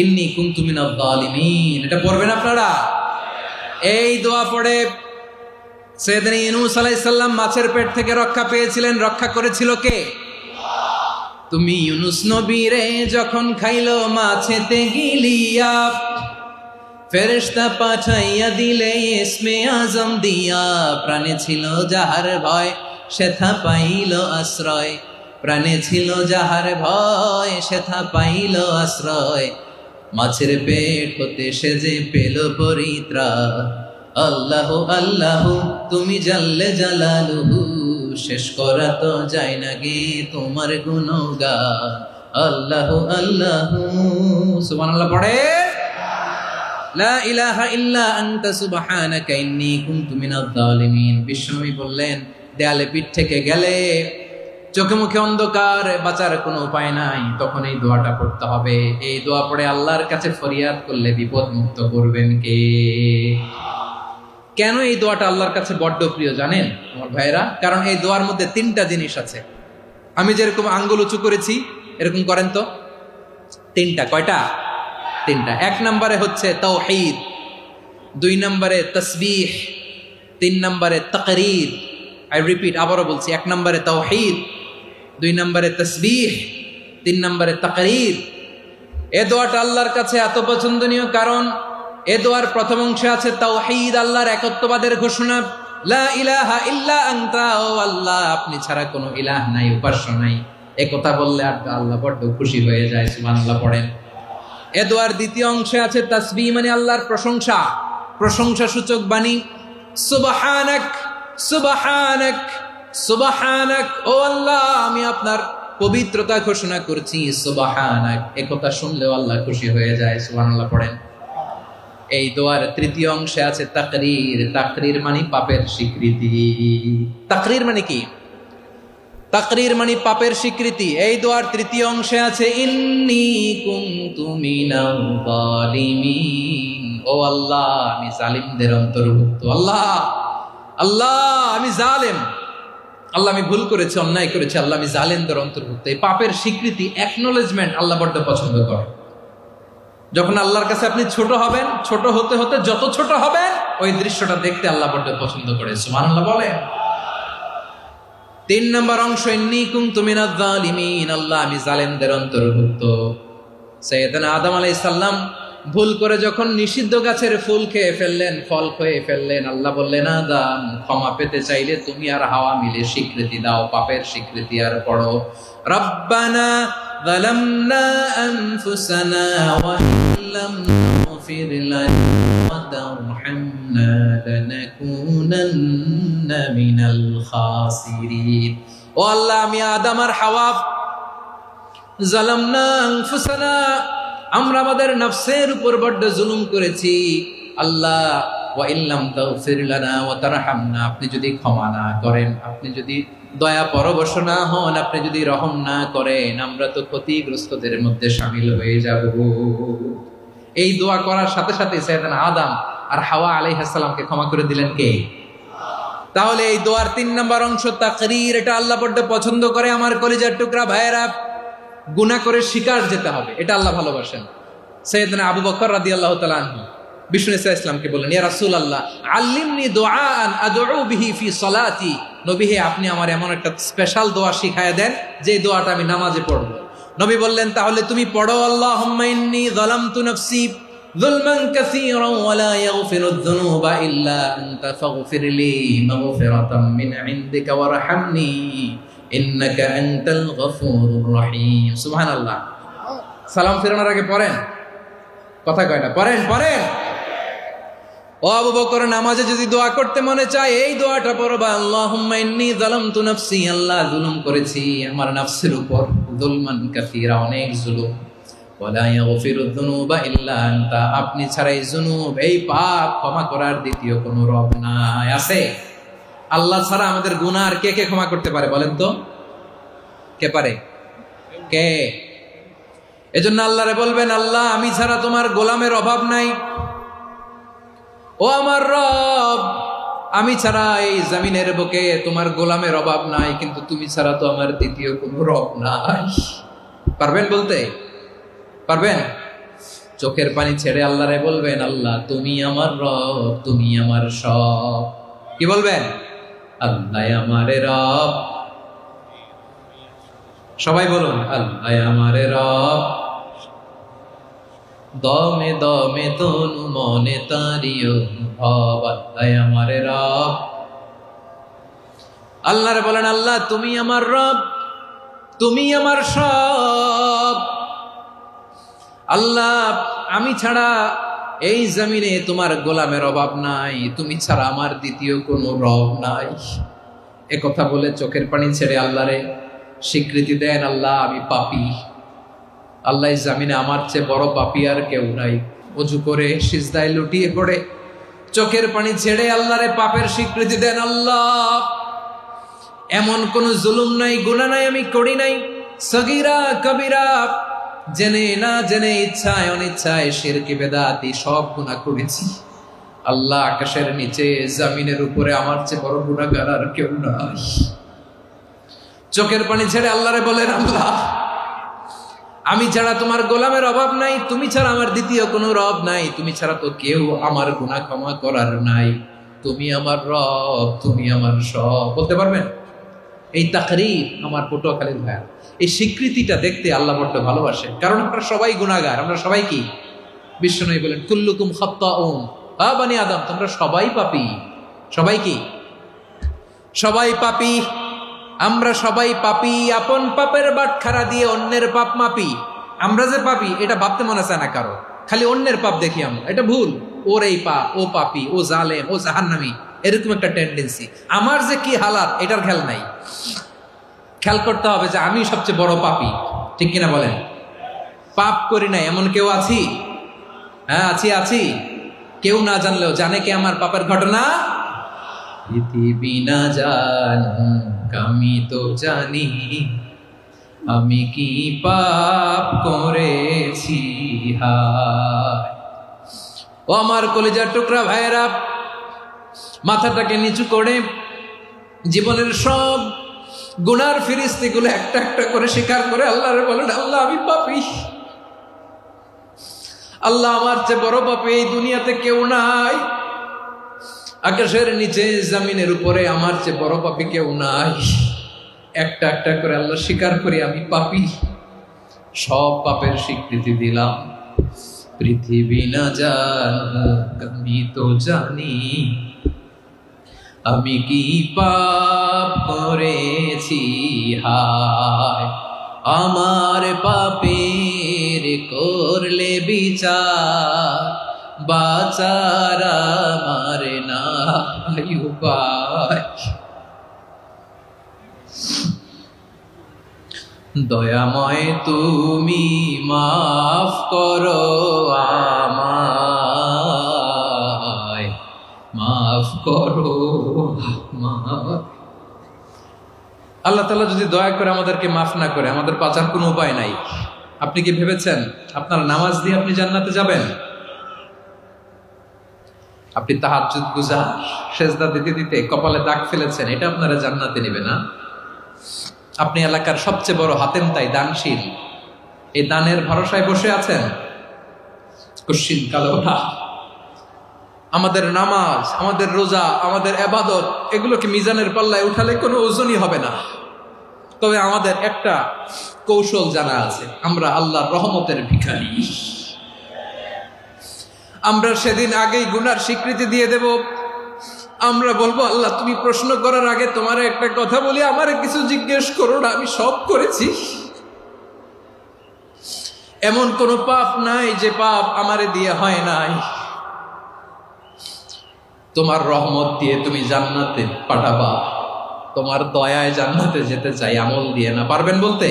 ইন্নী কুনতু মিনাজ জালিমিন, এটা পড়বেন আপনারা। এই দোয়া পড়ে সাইয়েদনা ইউনূস আলাইহিস সালাম মাছের পেট থেকে রক্ষা পেয়েছিলেন। রক্ষা করেছিল কে? তুমি ইউনূস নবীরে যখন খাইলো মাছেতে গিলিয়া, ফেরেশতা পাঠাইয়া দিলে ইসমে আজম দিয়া, প্রাণে ছিল যাহার ভয় সেথা পাইল আশ্রয়। প্রাণে ছিল যাহার ভয় সেথা পাইল আশ্রয়। মাছের পেট হতে সে যে পেল পরিত্রাণ। আল্লাহ আল্লাহ তুমি জাল্লে জালালুহু, শেষ করা তো যায় না গে তোমার গুণগান। আল্লাহ আল্লাহ, সুবহানাল্লাহ পড়ে। লা ইলাহা ইল্লা আনতা সুবহানাকা ইন্নী কুনতু মিনাজ জালিমিন। বিশ্বনবী বললেন, দেয়ালে পিঠ থেকে গেলে, চোখে মুখে অন্ধকার, বাঁচার কোনো উপায় নাই, তখন এই দোয়াটা পড়তে হবে। এই দোয়া পড়ে আল্লাহর কাছে ফরিয়াদ করলে বিপদ মুক্ত করবেন কে? কেন এই দোয়াটা আল্লাহর কাছে বড্ড প্রিয় জানেন আমার ভাইরা? কারণ এই দোয়ার মধ্যে তিনটা জিনিস আছে। আমি যেরকম আঙ্গুল উঁচু করেছি এরকম করেন তো। তিনটা। কয়টা? তিনটা। এক নম্বরে হচ্ছে তাওহীদ, দুই নম্বরে তাসবিহ, তিন নম্বরে তাকরীর। আই রিপিট, আবারও বলছি, এক নম্বরে তাওহীদ, দুই নম্বরে তাসবিহ, তিন নম্বরে তাকরীর। এ দোয়াটা আল্লাহর কাছে এত পছন্দনীয় কারণ এ দোয়ার প্রথম অংশে আছে তাওহীদ, আল্লাহর একত্ববাদের ঘোষণা। লা ইলাহা ইল্লা আনতা, ও আল্লাহ আপনি ছাড়া কোনো ইলাহ নাই, উপাস্য নাই। এ কথা বললে আর আল্লাহ বড্ড খুশি হয়ে যায়, সুবহানাল্লাহ পড়েন। এ দোয়ার দ্বিতীয় অংশে আছে তাসবিহ, মানে আল্লাহর প্রশংসা, প্রশংসা সূচক বাণী। সুবহানাক সুবহানাক সুবহানাক, ও আল্লাহ আমি আপনার পবিত্রতা ঘোষণা করছি, সুবহানাক। এ কথা শুনলেও আল্লাহ খুশি হয়ে যায়, সুবহানাল্লাহ পড়েন। এই দোয়ার তৃতীয় অংশে আছে তাকরীর, তাকরীর মানে পাপের স্বীকৃতি। তাকরীর মানে কি? তাকরীর মানে পাপের স্বীকৃতি। এই দোয়ার তৃতীয় অংশে আছে ইন্নী কুনতু মিনাল জালিমিন, ও আল্লাহ আমি জালিমদের অন্তর্ভুক্ত। আল্লাহ আল্লাহ আমি জালেম, আল্লাহ আমি ভুল করেছি, অন্যায় করেছি, আল্লাহ আমি জালেমদের অন্তর্ভুক্ত। এই পাপের স্বীকৃতি, অ্যাকনোলেজমেন্ট আল্লাহ বড্ড পছন্দ করে। যখন আল্লাহর কাছে আপনি ছোট হবেন, ছোট হতে হতে যত ছোট হবেন, ওই দৃশ্যটা দেখতে আল্লাহ বড্ড পছন্দ করে, সুবহানাল্লাহ বলে। তিন নম্বর অংশ ইন্নী কুনতু মিনাজ জালিমিন, আল্লাহ আমি জালেমদের অন্তর্ভুক্ত। সাইয়েদনা আদম আলাইহিস সালাম ভুল করে যখন নিষিদ্ধ গাছের ফুল খেয়ে ফেললেন, ফল খেয়ে ফেললেন, আল্লাহ বললেন আদম ক্ষমা পেতে চাইলে তুমি আর হাওয়া মিলে স্বীকৃতি দাও, পাপের স্বীকৃতি আর পড়ো, রব্বানা যালামনা আনফুসানা ওয়া ইল্লাম তাগফির লানা ওয়া তারহামনা লানাকুনান্না মিনাল খাসিরিন। ও আল্লাহ আমি আদম আর হাওয়া যালামনা আনফুসানা, আমরা আমাদের নফসের উপর বড্ড জুলুম করেছি। আল্লাহ ওয়া ইল্লাম তাগফির লানা ওয়া তারহামনা, আপনি যদি ক্ষমা না করেন, আপনি যদি দয়া পরবশ না হন, আপনি যদি রহম না করেন, আমরা তো ক্ষতিগ্রস্তদের মধ্যে শামিল হয়ে যাব। এই দোয়া করার সাথে সাথে সাইয়েদনা আদম আর হাওয়া আলাইহিস সালামকে ক্ষমা করে দিলেন কে? তাহলে এই দোয়ার তিন নম্বর অংশ তাকরীর, এটা আল্লাহ বড্ড পছন্দ করে। আমার কলিজার টুকরা ভাইয়েরা, গুনাহ করে শিকার যেতে হবে, এটা আল্লাহ ভালোবাসেন। সাইয়েদনা আবু বকর রাদিয়াল্লাহু তাআলা আনহু বিষ্ণু ইসলামকে বললেন, ইয়া রাসূলুল্লাহ আল্লিমনি দুআআন আদউ বিহি ফি সলাতি, নবী হে আপনি আমার এমন একটা স্পেশাল দোয়া শিখায়া দেন যে দোয়াটা আমি নামাজে পড়ব। নবী বললেন, তাহলে তুমি পড়ো, আল্লাহুম্মা ইন্নী যালামতু নাফসি যুলমান কাসীরান ওয়া লা ইয়াগফিরুয যুনুবা ইল্লা আনতা ফাগফিরলি মাগফিরাতাম মিন ইনদিকা ওয়ারহামনি ইন্নাকা আনতাল গফুরুর রহিম। সুবহানাল্লাহ। সালাম ফেরানোর আগে পড়েন, কথা কয় না, পড়েন পড়েন। ও আবু বকর, নামাজে যদি দোয়া করতে মনে চায় এই দোয়াটা পড়বা, আল্লাহুম্মা ইন্নী যালামতু নাফসি, আল্লাহ জুলুম করেছি আমার নফসের উপর, যুলমান কাসীরা অনেক জুলুম, ওয়া লা ইয়াগফিরুয যুনুবা ইল্লা আনতা, আপনি ছাড়া এই জুনুব, এই পাপ ক্ষমা করার দ্বিতীয় কোনো রব নাই। আছে? আল্লাহ ছাড়া আমাদের গুনাহ আর কে কে ক্ষমা করতে পারে বলেন তো? কে পারে? কে? এজন্য আল্লাহরে বলবেন, আল্লাহ আমি ছাড়া তোমার গোলামের অভাব নাই, ও আমার রব আমি ছাড়া এই জমিনের বুকে তোমার গোলামের অভাব নাই, কিন্তু তুমি ছাড়া তো আমার দ্বিতীয় কোনো রব নাই। পারবেন বলতে? পারবেন? চোখের পানি ছেড়ে আল্লাহরে বলবেন, আল্লাহ তুমি আমার রব, তুমি আমার সব। কি বলবেন? আল্লাহ আমারে রব। সবাই বলুন, আল্লাহ আমারে রব, দমে দমে তনু মনে তারি অনুভব, আল্লাহ আমার রব। আল্লাহরে বলেন, আল্লাহ তুমি আমার রব, তুমি আমার সব। আল্লাহ আমি ছাড়া এই জমিনে তোমার গোলামের অভাব নাই, তুমি ছাড়া আমার দ্বিতীয় কোনো রব নাই। এ কথা বলে চোখের পানি ছেড়ে আল্লাহরে স্বীকৃতি দেন, আল্লাহ আমি পাপী। আল্লাহ জামিনে আমার চেয়ে বড় পাপী আর কেউ নাই। অজু করে সিজদায় লুটিয়ে পড়ে চোখের পানি ছেড়ে আল্লাহরে পাপের স্বীকৃতি দেন, আল্লাহ এমন কোন জুলুম নাই, গুনাহ নাই আমি করি নাই, সগীরা কবিরা, জেনে না জেনে, ইচ্ছায় অনিচ্ছায়, শিরকি বেদাতি সব গুনাহ করেছি। আল্লাহ আকাশের নিচে জমিনের উপরে আমার চেয়ে বড় গুনাহগার আর কেউ নাই। চোখের পানি ছেড়ে আল্লাহরে বলেন, আল্লাহ আমি ছাড়া তোমার গোলামের অভাব নাই, তুমি ছাড়া আমার দ্বিতীয় কোনো রব নাই, তুমি ছাড়া তো কেউ আমার গুনাহ ক্ষমা করার নাই, তুমি আমার রব, তুমি আমার সব। বলতে পারবেন? এই তাকরীর আমার পটুয়াখালীর ভাইয়া, এই স্বীকৃতিটা দেখতে আল্লাহ বড্ড ভালোবাসে, কারণ আমরা সবাই গুনাহগার, আমরা সবাই কি? বিশ্বনবী বলেন কুল্লুকুম খাত্তাউন, বানি আদম তোমরা সবাই পাপী। সবাই কি? সবাই পাপী। আমরা সবাই পাপী, আপন পাপের বাটখারা দিয়ে অন্যের পাপ মাপি। আমরা যে পাপী এটা ভাবতে মনে চায় না কারো, খালি অন্যের পাপ দেখি আমরা, এটা ভুল। ওর এই পাপ, ও পাপী, ও জালেম, ও জাহান্নামী, এরকম একটা টেন্ডেন্সি। আমার যে কি হালাত এটার খেয়াল নাই। খেয়াল করতে হবে যে আমি সবচেয়ে বড় পাপী, ঠিক কিনা বলেন? পাপ করি নাই এমন কেউ আছি? হ্যাঁ আছি। কেউ না জানলেও জানে কে আমার পাপের ঘটনা? পৃথিবী না জানুক আমি তো জানি, আমি কি পাপ করেছি। হায় ও আমার কলিজার টুকরা ভাইয়েরা, মাথাটাকে নিচু করে জীবনের সব গুনার ফিরিস্তিগুলো একটা একটা করে স্বীকার করে আল্লাহরে বলেন, আল্লাহ আমি পাপী। আল্লাহ আমার চেয়ে বড় পাপী এই দুনিয়াতে কেউ নাই। আকাশের নিচে জমিনের উপরে আমার চেয়ে বড় পাপী কেউ নাই। একটা একটা করে আল্লাহ স্বীকার করি আমি পাপী, সব পাপের স্বীকৃতি দিলাম। পৃথিবী না জানুক আমি তো জানি, আমি কি পাপ করেছি। হায় আমার পাপের করলে বিচার, বাঁচার আমার নাই উপায়। দয়াময় তুমি মাফ করো আমায়, মাফ করো আমায়। আল্লাহ তাআলা যদি দয়া করে আমাদেরকে মাফ না করে, আমাদের বাঁচার কোনো উপায় নাই। আপনি কি ভেবেছেন আপনার নামাজ দিয়ে আপনি জান্নাতে যাবেন? আপনি তাহাজ্জুদ গুজার, সেজদা দিতে দিতে কপালে দাগ ফেলেছেন, এটা আপনারা জান্নাতে নেবে না। আপনি এলাকার সবচেয়ে বড় হাতেম তাই দানশীল, এই দানের ভরসায় বসে আছেন, কুশ্চিন কালো না। আমাদের নামাজ, আমাদের রোজা, আমাদের ইবাদত, এগুলোকে মিজানের পাল্লায় উঠালে কোনো ওজনই হবে না। তবে আমাদের একটা কৌশল জানা আছে, আমরা আল্লাহর রহমতের ভিখারি। আমরা সেদিন আগেই গুনার স্বীকৃতি দিয়ে দেব। আমরা বলবো, আল্লাহ তুমি প্রশ্ন করার আগে তোমার একটা কথা বলি, আমারে কিছু জিজ্ঞেস করো না, আমি সব করেছি। এমন কোন পাপ নাই যে পাপ আমারে দিয়ে হয় নাই। তোমার রহমত দিয়ে তুমি জান্নাতে পাঠাবা, তোমার দয়ায় জান্নাতে যেতে চাই, আমল দিয়ে না। পারবেন বলতে?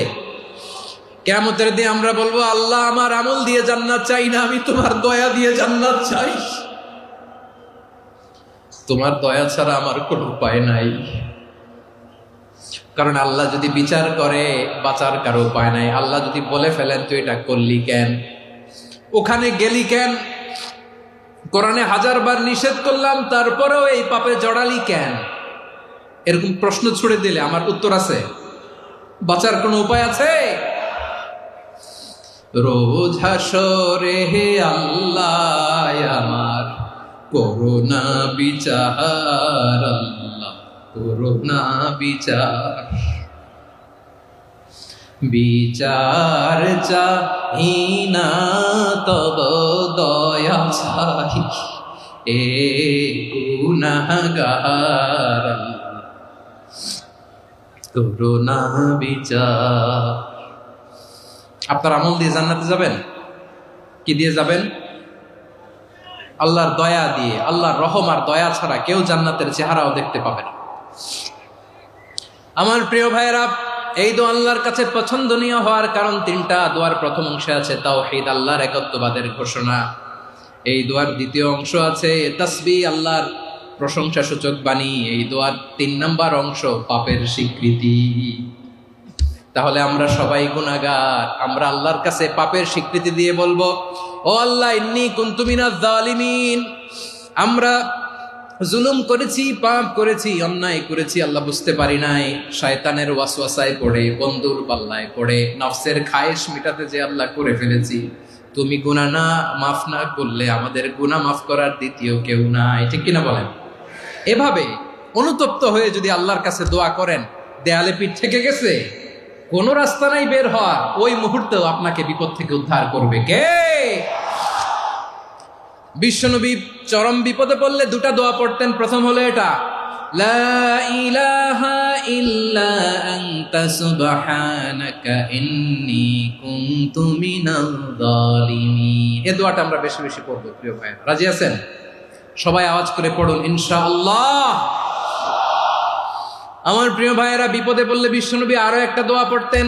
কিয়ামতের দিন আমরা বলবো, আল্লাহ আমার আমল দিয়ে জান্নাত চাই না, আমি তোমার দয়া দিয়ে জান্নাত চাই। তোমার দয়া ছাড়া আমার কোনো উপায় নাই। কারণ আল্লাহ যদি বিচার করে বাঁচার কারো উপায় নাই। আল্লাহ যদি বলে ফেলেন তুই এটা করলি কেন, ওখানে গেলি কেন, কোরআনে 1000 বার নিষেধ করলাম তারপরেও এই পাপে জড়ালি কেন, এরকম প্রশ্ন ছুড়ে দিলে আমার উত্তর আছে? বাঁচার কোনো উপায় আছে? রোজ হাসরে হে আল্লাহ আমার করুণা বিচার, আল্লাহ করুণা বিচার। বিচার হিনা তব দয়া চাই এ গুনাহগার করুণা বিচার। আপনার আমল দিয়ে জান্নাতে যাবেন? কি দিয়ে যাবেন? আল্লাহর দয়া দিয়ে। আল্লাহর রহম আর দয়া ছাড়া কেউ জান্নাতের চেহারাও দেখতে পাবে না। আমার প্রিয় ভাইয়েরা, এই দোয়া আল্লাহর কাছে পছন্দনীয় হওয়ার কারণ তিনটা। দোয়ার প্রথম অংশে আছে তাওহীদ, আল্লাহর একত্ববাদের ঘোষণা। এই দোয়ার দ্বিতীয় অংশ আছে তাসবিহ, আল্লাহর প্রশংসা সূচক বাণী। এই দোয়ার 3 নাম্বার অংশ পাপের স্বীকৃতি। তাহলে আমরা সবাই গুনাহগার। আমরা আল্লাহর কাছে পাপের স্বীকৃতি দিয়ে বলবো, ও আল্লাহ, ইন্নী কুনতু মিনাজ জালিমিন, আমরা জুলুম করেছি, পাপ করেছি, অন্যায় করেছি, আল্লাহ বুঝতে পারি নাই। শয়তানের ওয়াসওয়াসায় পড়ে, বন্ধুর পাল্লায় পড়ে, নফসের খায়েশ মিটাতে যে আল্লাহ করে ফেলেছি। তুমি গুনাহ না মাফ না করলে আমাদের গুনাহ মাফ করার দ্বিতীয় কেউ নাই। ঠিক কিনা বলেন? এভাবে অনুতপ্ত হয়ে যদি আল্লাহর কাছে দোয়া করেন, দেয়ালে পিঠ থেকে গেছে, কোন রাস্তা নাই বের হওয়ার, ওই মুহূর্তেও আপনাকে বিপদ থেকে উদ্ধার করবে কে? বিশ্বনবী চরম বিপদে পড়লে 2টা দোয়া পড়তেন। প্রথম হলো এটা, লা ইলাহা ইল্লা আনতা সুবহানাকা ইন্নী কুনতু মিনাল জালিমিন। এই দোয়াটা আমরা বেশি বেশি পড়ব প্রিয় ভাই। রাজি আছেন? সবাই আওয়াজ করে পড়ুন ইনশাআল্লাহ। আমার প্রিয় ভাইয়েরা, বিপদে পড়লে বিশ্বনবী আরো একটা দোয়া পড়তেন,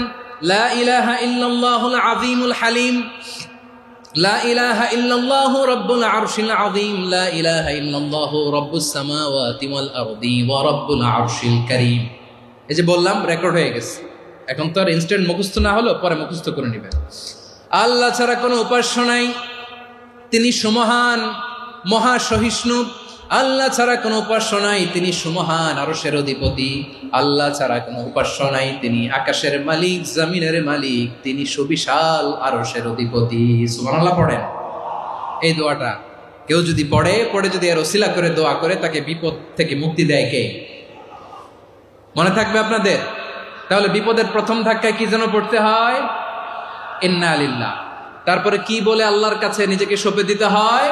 লা ইলাহা ইল্লাল্লাহুল আযীমুল হালিম, লা ইলাহা ইল্লাল্লাহু রাব্বুল আরশিল আযীম, লা ইলাহা ইল্লাল্লাহু রাব্বুস সামাওয়াতি ওয়াল আরদি ওয়া রাব্বুল আরশিল কারীম। এই যে বললাম, রেকর্ড হয়ে গেছে। এখন তো আর ইনস্ট্যান্ট মুখস্থ না হলো, পরে মুখস্থ করে নেবেন। আল্লাহ ছাড়া কোনো উপাস্য নাই, তিনি সুমহান, মহা সহিষ্ণু। আল্লাহ ছাড়া কোনো উপাস্য নাই, তিনি সুমহান, আরশের অধিপতি। আল্লাহ ছাড়া কোনো উপাস্য নাই, তিনি আকাশের মালিক, জমিনের মালিক, তিনি সুবিশাল আরশের অধিপতি। সুবহানাল্লাহ পড়েন। এই দোয়াটা কেউ যদি পড়ে যদি এর ওসিলা করে দোয়া করে, তাকে বিপদ থেকে মুক্তি দেয় কে? মনে থাকবে আপনাদের? তাহলে বিপদের প্রথম ধাক্কায় কি যেন পড়তে হয়? ইন্না লিল্লাহ। তারপরে কি বলে আল্লাহর কাছে নিজেকে সঁপে দিতে হয়?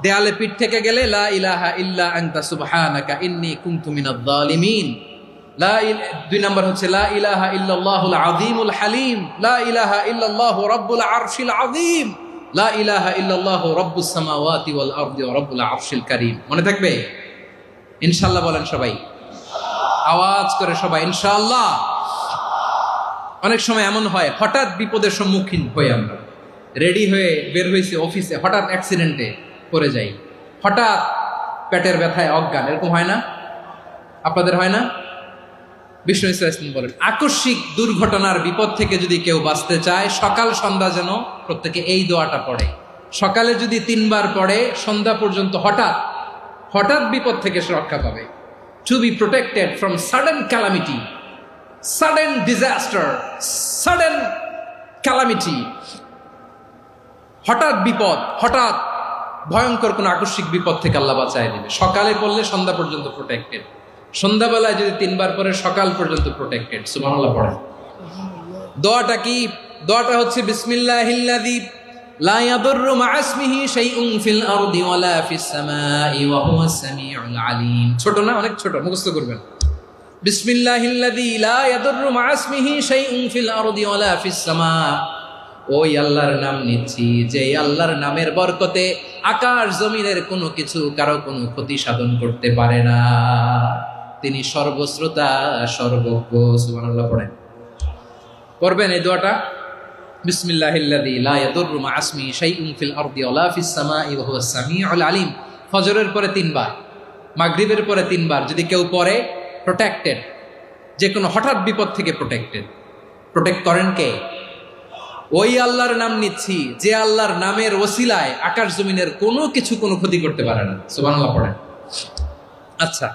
দেয়ালে পিঠ থেকে গেলে লা ইলাহা ইল্লা আনতা সুবহানাকা ইন্নী কুনতু মিনাজ জালিমিন। 2 নাম্বার হচ্ছে লা ইলাহা ইল্লাল্লাহুল আযীমুল হালিম, লা ইলাহা ইল্লাল্লাহু রাব্বুল আরশিল আযীম, লা ইলাহা ইল্লাল্লাহু রাব্বুস সামাওয়াতি ওয়াল আরদি ওয়া রাব্বুল আরশিল কারীম। মনে থাকবে? ইনশাআল্লাহ বলেন সবাই, আওয়াজ করে সবাই ইনশাআল্লাহ। অনেক সময় এমন হয়, হঠাৎ বিপদের সম্মুখীন হই আমরা, রেডি হয়ে বের হয়েছি অফিসে, হঠাৎ অ্যাক্সিডেন্টে পড়ে যাই, হঠাৎ পেটের ব্যথায় অজ্ঞান। এরকম হয় না? আপনাদের হয় না? বিষ্ণু ইসলাম বলেন, আকস্মিক দুর্ঘটনার বিপদ থেকে যদি কেউ বাঁচতে চায়, সকাল সন্ধ্যা যেন প্রত্যেকে এই দোয়াটা পড়ে। সকালে যদি 3 বার পড়ে, সন্ধ্যা পর্যন্ত হঠাৎ বিপদ থেকে সে রক্ষা পাবে। To be protected from sudden calamity, sudden disaster, sudden calamity. হঠাৎ বিপদ, হঠাৎ ভয়ঙ্কর কোন আকস্মিক বিপদ থেকে আল্লাহ বাঁচায় দিবে। সকালে পড়লে সন্ধ্যা পর্যন্ত প্রোটেক্টেড, সন্ধ্যাবেলায় যদি 3 বার পরে সকাল পর্যন্ত প্রোটেক্টেড। সুবহানাল্লাহ পড়েন। দোয়াটা কি? দোয়াটা হচ্ছে বিসমিল্লাহিল্লাযী লা ইয়াদুররু মা ইসমিহি শাইউন ফিল আরদি ওয়ালা ফিস সামাই ওয়া হুয়াস সামিউল আলিম। ছোট না? অনেক ছোট, মুখস্থ করবেন। বিসমিল্লাহিল্লাযী লা ইয়াদুররু মা ইসমিহি শাইউন ফিল আরদি ওয়ালা ফিস সামা। ওই আল্লাহর নাম নিচ্ছি, যে আল্লাহর নামের বরকতে আকাশ জমিনের কোনো কিছু কারো কোনো ক্ষতি সাধন করতে পারে না। তিনি সর্বশ্রোতা, সর্বজ্ঞ। সুবহানাল্লাহ পড়েন। পড়বেন এই দোয়াটা, বিসমিল্লাহিল্লাযী লা ইয়াদুররু মা ইসমিহি শাইউন ফিল আরদি ওয়ালা ফিস সামাই ওয়া হুয়াস সামিউল আলিম। ফজরের পরে 3 বার, মাগরিবের পরে 3 বার যদি কেউ পড়ে, প্রোটেক্টেড। যে কোনো হঠাৎ বিপদ থেকে প্রোটেক্টেড। প্রোটেক্ট করেন কে? ওই আল্লাহর নাম নিচ্ছি, যে আল্লাহর নামের ওসিলায় আকাশ জমিনের কোনো কিছু কোনো ক্ষতি করতে পারে না। সুবহানাল্লাহ পড়েন। আচ্ছা,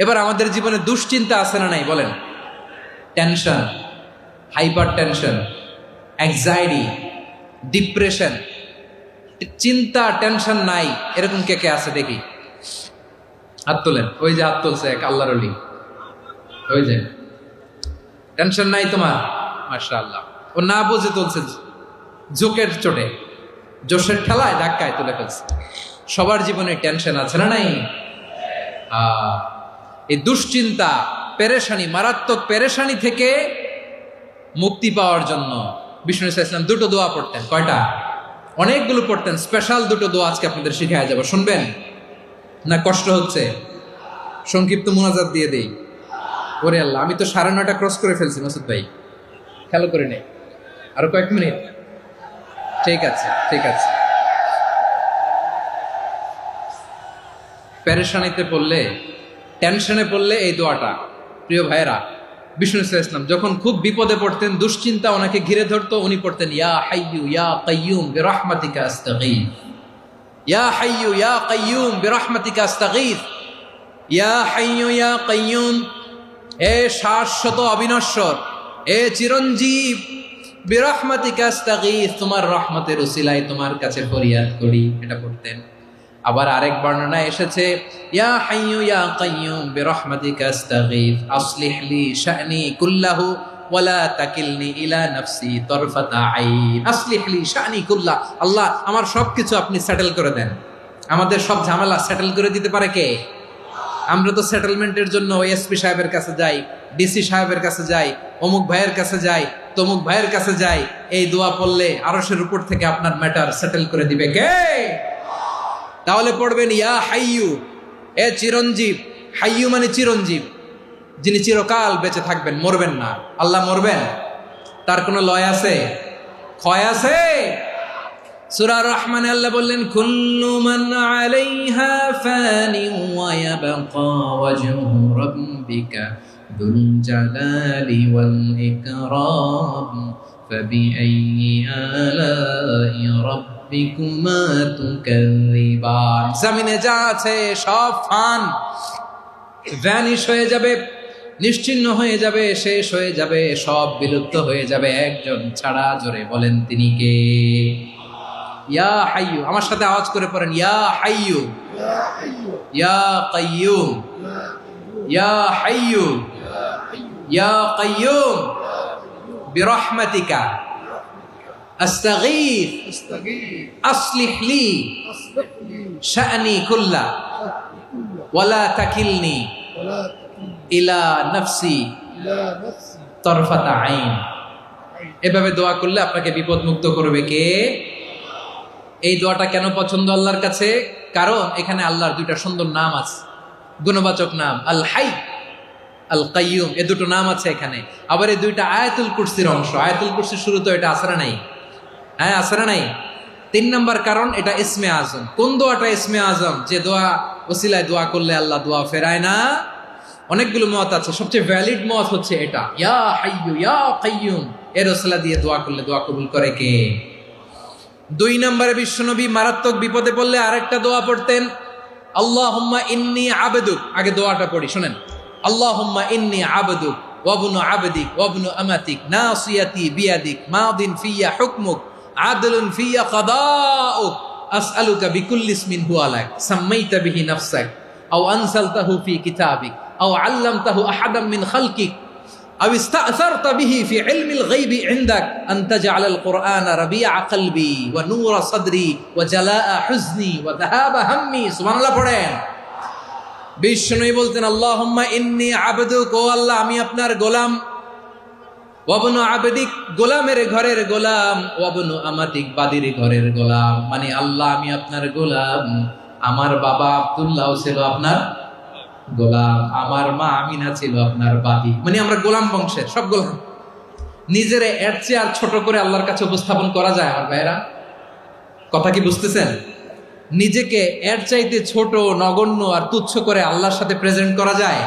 এবার আমাদের জীবনে দুশ্চিন্তা আছে না নাই বলেন? Tension, hyper tension, anxiety, depression, চিন্তা, টেনশন নাই এরকম কে কে আছে দেখি? হাত তোলেন। ওই যে হাত তুলছে এক আল্লাহর ওলি, ওই যে। টেনশন নাই তোমার? মাশাআল্লাহ। ও না বুঝে তুলছে, জোকের চোটে, জোশের ঠেলায় ধাক্কায় তুলে ফেলছে। সবার জীবনে টেনশন আছে না নাই? এই দুশ্চিন্তা, পেরেশানি, মারাত্মক পেরেশানি থেকে মুক্তি পাওয়ার জন্য বিষ্ণু ইসলাম দুটো দোয়া পড়তেন। কয়টা? অনেকগুলো পড়তেন। স্পেশাল দুটো দোয়া আজকে আপনাদের শিখায় যাব, শুনবেন না? কষ্ট হচ্ছে? সংক্ষিপ্ত মুনাজাত দিয়ে দেই। ওরে আল্লাহ, আমি তো 9:30 ক্রস করে ফেলছি মাসুদ ভাই, খেয়াল করে নেই। আরো কয়েক মিনিট। ঠিক আছে, ঠিক আছে। পেরেশানিতে পড়লে, টেনশনে পড়লে এই দোয়াটা, প্রিয় ভাইয়েরা, বিষ্ণু ইসলাম যখন খুব বিপদে পড়তেন, দুশ্চিন্তা ওনাকে ঘিরে ধরতো, উনি পড়তেন ইয়া হাইয়ু ইয়া কাইয়ুম বিরহমাতিকা আস্তাগীথ, ইয়া হাইয়ু ইয়া কাইয়ুম বিরহমাতিকা আস্তাগীথ, ইয়া হাইয়ু ইয়া কাইয়ুম, এ শাশ্বত অবিনশ্বর, এ চিরঞ্জীব, বিরহমাতিকা আস্তাগীথ, তোমার রহমতের উসিলায় তোমার কাছে ফরিয়াদ করি। এটা পড়তেন। আবার আরেক বর্ণনায় এসেছে ইয়া হাইয়ু ইয়া কাইয়ুম বিরহমাতিকা আস্তাগীথ আসলিহ লি শা'নি কুল্লাহু ওয়ালা তাকিলনি ইলা নাফসি তারফাতা আইন। আসলিহ লি শা'নি কুল্লাহ, আল্লাহ আমার সবকিছু আপনি সেটেল করে দেন। আমাদের সব ঝামেলা সেটেল করে দিতে পারে কে? আমরা তো সেটেলমেন্টের জন্য এসপি সাহেবের কাছে যাই, ডিসি সাহেবের কাছে যাই, অমুক ভাইয়ের কাছে যাই, তমুক ভাইয়ের কাছে যাই। এই দোয়া পড়লে আরশের উপর থেকে আপনার ম্যাটার সেটেল করে দিবে কে? তাহলে পড়বেন ইয়া হাইয়ু, এ চিরঞ্জীব। হাইয়ু মানে চিরঞ্জীব, যিনি চিরকাল বেঁচে থাকবেন, মরবেন না। আল্লাহ মরবেন? তার কোনো লয় আছে? ক্ষয় আছে? সূরা রহমানে আল্লাহ বললেন কুল্লু মান আলাইহা ফানি ওয়া ইয়াবকা ওয়াজহু রাব্বিকা যুল জালালি ওয়াল ইকরাম ফাবিআইয়ি আলাই রাব্বিকুমা তুকাযিবান। জমিনে যা আছে সব ফান, ভ্যানিশ হয়ে যাবে, নিশ্চিহ্ন হয়ে যাবে, শেষ হয়ে যাবে, সব বিলুপ্ত হয়ে যাবে, একজন ছাড়া। জোরে বলেন তিনি কে? ইয়া হাইয়ু। আমার সাথে আওয়াজ করে পড়েন ইয়া হাইয়ু ইয়া কাইয়ুম ইয়া হাইয়ু ইয়া কাইয়ুম বিরহমাতিকা আস্তাগীথ আসলিহ লি শা'নি কুল্লা ওয়ালা তাকিলনি ইলা নাফসি তারফাতা আইন। এভাবে দোয়া করলে আপনাকে বিপদ মুক্ত করবে কে? এই দোয়াটা কেন পছন্দ আল্লাহর কাছে? কারণ এখানে আল্লাহর দুইটা সুন্দর নাম আছে, গুণবাচক নাম, আল হাই, আল কাইয়ুম। এ দুটো নাম আছে এখানে। আবার এই দুইটা আয়াতুল কুরসির অংশ। আয়াতুল কুরসির শুরু তো এটা আসরা নাই? হ্যাঁ, আসরা নাই। 3 নম্বর কারণ, এটা ইসমে আজম। কোন দোয়াটা ইসমে আজম? যে দোয়া ওসিলায় দোয়া করলে আল্লাহ দোয়া ফেরায় না। অনেকগুলো মত আছে, সবচেয়ে ভ্যালিড মত হচ্ছে এটা, ইয়া হাইয়ু ইয়া কাইয়ুম। এর ওসিলা দিয়ে দোয়া করলে দোয়া কবুল করে কে? 2 নম্বরে বিশ্বনবী মারাত্মক বিপদে পড়লে আরেকটা দোয়া পড়তেন, আল্লাহুম্মা ইন্নী আবদুক। আগে দোয়াটা পড়ি, শুনেন। আল্লাহুম্মা ইন্নী আবদুক ওয়া ইবনু আবদিক ওয়া ইবনু আমাতিক নাসিয়াতি বিয়াদিক মাদিন ফিয়া হুকমুক আদলুন ফিয়া কাদাউক আসআলুকা বিকুল্লি ইসমিন হুয়া লাক সাম্মাইতা বিহি নাফসাক আও আনসালতাহু ফি কিতাবিক আও আল্লামতাহু আহাদাম মিন খালকিক أو استأثرت به في علم الغيب عندك أن تجعل القرآن ربيع قلبي ونور صدري وجلاء حزني وذهاب همي। سبحان الله পড়েন। বিষ্ণু বলতেন আল্লাহুম্মা ইন্নী আবদুক, ও আল্লাহ আমি আপনার গোলাম, ওয়াবনু আবদিক, গোলামের ঘরের গোলাম, ওয়াবনু আমাতিক, বাদির ঘরের গোলাম। মানে আল্লাহ আমি আপনার গোলাম। আমার বাবা আব্দুল্লাহ ছিল আপনার গোলাম, আমার মা আমিনা ছিল আপনার বাদী। মানে আমরা গোলাম বংশের, সব গোলাম। নিজেরে এর চেয়ে আর ছোট করে আল্লাহর কাছে উপস্থাপন করা যায় আমার ভাইয়েরা? কথা কি বুঝতেছেন? নিজেকে এর চাইতে ছোট, নগণ্য আর তুচ্ছ করে আল্লাহর সাথে প্রেজেন্ট করা যায়?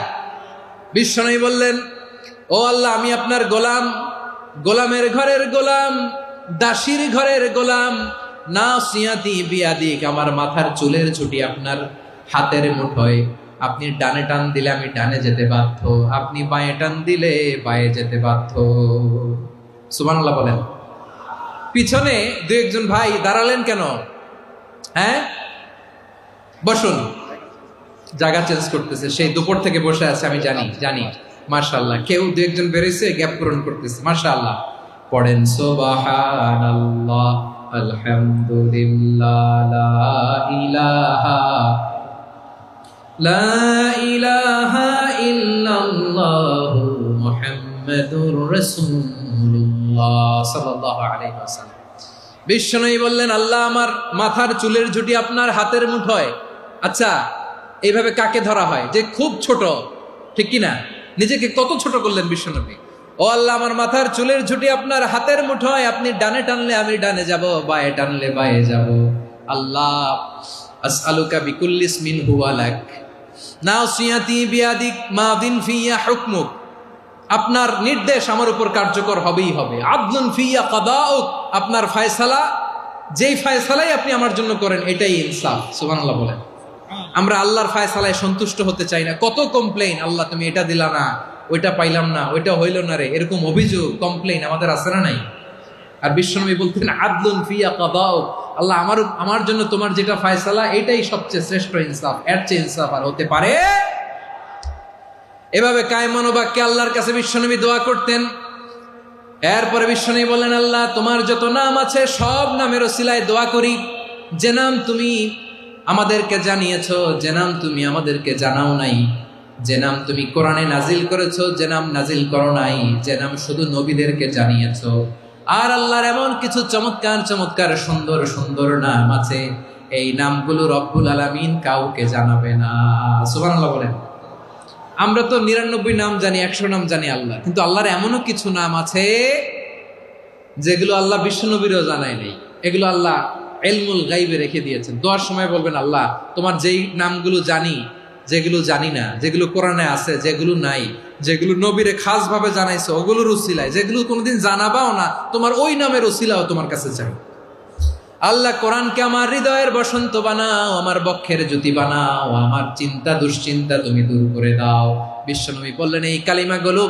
বিশ্বনবী বললেন ও আল্লাহ আমি আপনার গোলাম, গোলামের ঘরের গোলাম, দাসীর ঘরের গোলাম। নাসিয়াতি বিয়াদিক, আমার মাথার চুলের ছুটি আপনার হাতের মুঠোয়। আপনি ডানে টান দিলে আমি ডানে যেতে বাধ্য, আপনি বাঁয়ে টান দিলে বাঁয়ে যেতে বাধ্য। সুবহানাল্লাহ বলেন। পিছনে 2-1 ভাই দাঁড়ালেন কেন? হ্যাঁ, বসুন। জায়গা চেঞ্জ করতেছে, সেই দুপুর থেকে বসে আছে, আমি জানি। মাশাআল্লাহ। কেউ 2-1 বেরোইছে, গ্যাপ পূরণ করতেছে। মাশাআল্লাহ। পড়েন সুবহানাল্লাহ, আলহামদুলিল্লাহ, লা ইলাহা ইল্লাল্লাহ মুহাম্মাদুর রাসূলুল্লাহ সাল্লাল্লাহু আলাইহি ওয়াসাল্লাম। বিশ্বনবী বললেন, আল্লাহ আমার মাথার চুলের ঝুঁটি আপনার হাতের মুঠোয়। আচ্ছা, এইভাবে কাকে ধরা হয়? যে খুব ছোট, ঠিক কিনা? নিজেকে কত ছোট করলেন বিশ্বনবী। ও আল্লাহ, আমার মাথার চুলের ঝুঁটি আপনার হাতের মুঠোয়, আপনি ডানে টানলে আমি ডানে যাব, বায়ে টানলে বায়ে যাব। আল্লাহ, আসআলুকা বিকুল্লি ইসমিন হুয়া লাক নাসিয়াতি বিয়াদিক মাদিন ফিয়া হুকমুক। আপনার নির্দেশ আমার উপর কার্যকর হবেই হবে। আদলুন ফিয়া কাদাউক, আপনার ফয়সালা, যেই ফয়সালাই আপনি আমার জন্য করেন এটাই ইনসাফ। সুবহানাল্লাহ বলেন। আমরা আল্লাহর ফয়সালায় সন্তুষ্ট হতে চাই না। কত কমপ্লেইন, আল্লাহ তুমি এটা দিলা না, ওইটা পাইলাম না, ওইটা হইল না রে, এরকম অভিযোগ কমপ্লেইন আমাদের আছে না নাই? আর বিশ্বনবী বলতেন আদলুন ফিয়া কাদাউক, আল্লাহ আমার জন্য তোমার যেটা ফয়সালা এটাই সবচেয়ে শ্রেষ্ঠ ইনসাফ, এর চেয়ে ইনসাফ আর হতে পারে? এভাবে কায়মান বাক্যে আল্লাহর কাছে বিশ্বনবী দোয়া করতেন। এরপরে বিশ্বনবী বললেন, আল্লাহ তোমার যত নাম আছে সব নামের ওসিলায় দোয়া করি, যে নাম তুমি আমাদেরকে জানিয়েছো, যে নাম তুমি আমাদেরকে জানাও নাই, যে নাম তুমি কোরআনে নাজিল করেছো, যে নাম নাজিল করো নাই, যে নাম শুধু নবীদেরকে জানিয়েছো। আর আল্লাহর এমন কিছু চমৎকার চমৎকার সুন্দর সুন্দর নাম আছে, এই নামগুলো রব্বুল আলামিন কাউকে জানাবে না। সুবহানাল্লাহ বলেন। আমরা তো 99 নাম জানি, 100 নাম জানি আল্লাহ, কিন্তু আল্লাহর এমনও কিছু নাম আছে যেগুলো আল্লাহ বিশ্বনবীরও জানায় নেই। এগুলো আল্লাহ ইলমুল গায়বে রেখে দিয়েছেন। দোয়ার সময় বলবেন, আল্লাহ তোমার যেই নামগুলো জানি, যেগুলো জানি না, যেগুলো কোরআনে আছে, যেগুলো নাই, যেগুলো নবীরে খাস ভাবে জানাইছো ওগুলোর উসিলায়, যেগুলো কোনোদিন জানাবাও না তোমার ওই নামের উসিলাও তোমার কাছে চাই। আল্লাহ কোরআনকে আমার হৃদয়ের বসন্ত বানাও, আমার বক্ষের জ্যোতি বানাও, আমার চিন্তা দুশ্চিন্তা তুমি দূর করে দাও। বিশ্বনবী বললেন, এই কালিমাগুলো,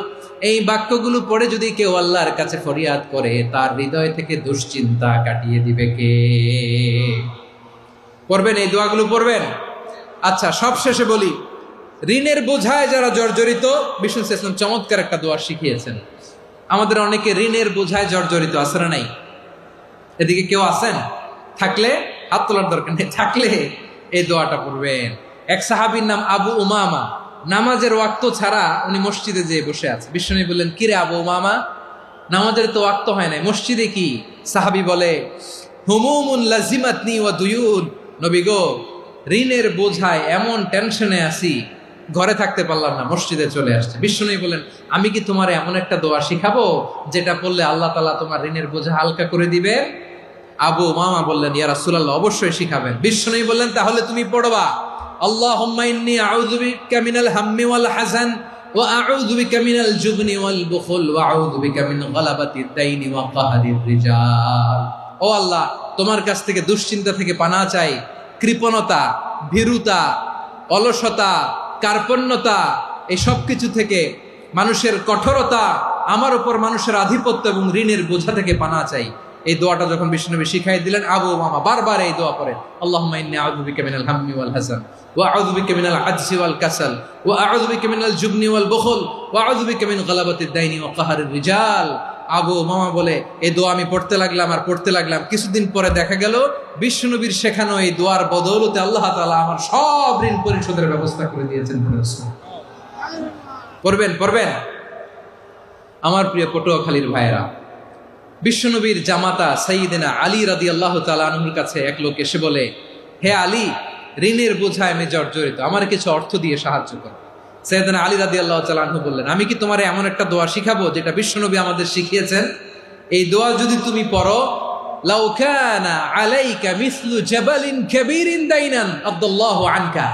এই বাক্যগুলো পড়ে যদি কেউ আল্লাহর কাছে ফরিয়াদ করে, তার হৃদয় থেকে দুশ্চিন্তা কাটিয়ে দিবে কে? পড়বেন, এই দোয়াগুলো পড়বেন। আচ্ছা, সব শেষে বলি, ঋণের বোঝায় যারা জর্জরিত, বিষ্ণু ইসলাম চমৎকার একটা দোয়া শিখিয়েছেন। আমাদের অনেকে ঋণের বোঝায় জর্জরিত, আছে না নাই? এদিকে কেউ আছেন? থাকলে হাত তোলার দরকার নেই, থাকলে এই দোয়াটা পড়বেন। এক সাহাবীর নাম আবু উমামা, নামাজের ওয়াক্ত ছাড়া উনি মসজিদে যেয়ে বসে আছে। বিশ্বনবী বললেন, কিরে আবু উমামা, নামাজের তো ওয়াক্ত হয় নাই, মসজিদে কি? সাহাবী বলে, হুমুমুন লাজিমাতনি ওয়া দুয়ুন, নবী গো, ঋণের বোঝায় এমন টেনশনে আছি, ঘরে থাকতে পারলাম না, মসজিদে চলে আসছে। বিশ্বনবী বলেন, আমি কি তোমার এমন একটা দোয়া শিখাবো যেটা পড়লে আল্লাহ তাআলা তোমার ঋণের বোঝা হালকা করে দিবে? আবু উমামা বললেন, ইয়া রাসূলুল্লাহ, অবশ্যই শিখাবেন। বিশ্বনবী বললেন, তাহলে তুমি পড়বা, আল্লাহুম্মা ইন্নী আউযু বিকা মিনাল হাম্মি ওয়াল হাযান ওয়া আউযু বিকা মিনাল জুবনি ওয়াল বুখল ওয়া আউযু বিকা মিন গালাবাতিদ দাইনি ওয়া কাহরির রিজাল। ও আল্লাহ, তোমার কাছ থেকে দুশ্চিন্তা থেকে পানাহ চাই, কৃপণতা, ভীরুতা, অলসতা, কার্পণ্যতা, এই সব কিছু থেকে, মানুষের কঠোরতা, আমার উপর মানুষের আধিপত্য এবং ঋণের বোঝা থেকে পানাহ চাই। এই দোয়াটা যখন বিশ্বনবী শিখাই দিলেন, আবু উমামা বারবার এই দোয়া পড়েন, আল্লাহুম্মা ইন্নী আউযু বিকা মিনাল হাম্মি ওয়াল হাযান ওয়া আউযু বিকা মিনাল আজজি ওয়াল কাসাল ওয়া আউযু বিকা মিনাল জুবনি ওয়াল বুখল ওয়া আউযু বিকা মিন গালাবাতিদ দাইনি ওয়া কাহরির রিজাল। আবু উমামা বলে, এই দোয়া আমি পড়তে লাগলাম আর পড়তে লাগলাম, কিছুদিন পরে দেখা গেল বিশ্বনবীর শেখানো এই দোয়ার বদৌলতে আল্লাহ তাআলা আমার সব ঋণ পরিশোধের ব্যবস্থা করে দিয়েছেন। পড়বেন পড়বেন। আমার প্রিয় পটুয়াখালীর ভাইয়েরা, বিশ্বনবীর জামাতা সাইয়্যিদিনা আলী রাদিয়াল্লাহু তাআলা আনহুর কাছে এক লোক এসে বলে, হে আলী, ঋণের বোঝায় আমি জর্জরিত, আমার কিছু অর্থ দিয়ে সাহায্য করো। সাইয়্যিদিনা আলী রাদিয়াল্লাহু তাআলা আনহু বললেন, আমি কি তোমারে এমন একটা দোয়া শিখাবো যেটা বিশ্বনবী আমাদের শিখিয়েছেন? এই দোয়া যদি তুমি পড়ো, লাউ কানা আলাইকা মিসলু জাবালিন কাবীরিন দাইনান আদাল্লাহু আনকা,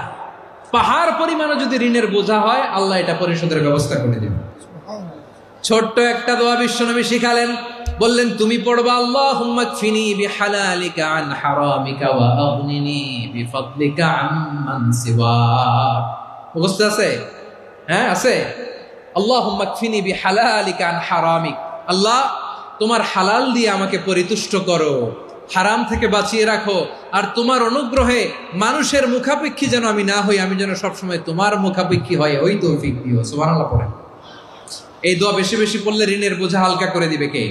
পাহাড় পরিমাণে যদি ঋণের বোঝা হয়, আল্লাহ এটা পরিশোধের ব্যবস্থা করে দিবেন। ছোট্ট একটা দোয়া বিশ্বনবী শিখালেন, বললেন, তুমি পড়বা, আল্লাহুম্মা কফিনি বিহালালিকা আন হারামিকা ওয়া আগনিনি বিফাদলিকা আম্মান সিওয়াক। মুখস্থ আছে? হ্যাঁ, আছে। আল্লাহুম্মা কফিনি বিহালালিকা আন হারামিক, আল্লাহ তোমার হালাল দিয়ে আমাকে পরিতুষ্ট করো, হারাম থেকে বাঁচিয়ে রাখো, আর তোমার অনুগ্রহে মানুষের মুখাপেক্ষী যেন আমি না হই, আমি যেন সবসময় তোমার মুখাপেক্ষী হয়, ওই তৌফিক দিও। সুবহানাল্লাহ পড়েন। এই দোয়া বেশি বেশি পড়লে ঋণের বোঝা হালকা করে দিবে কে?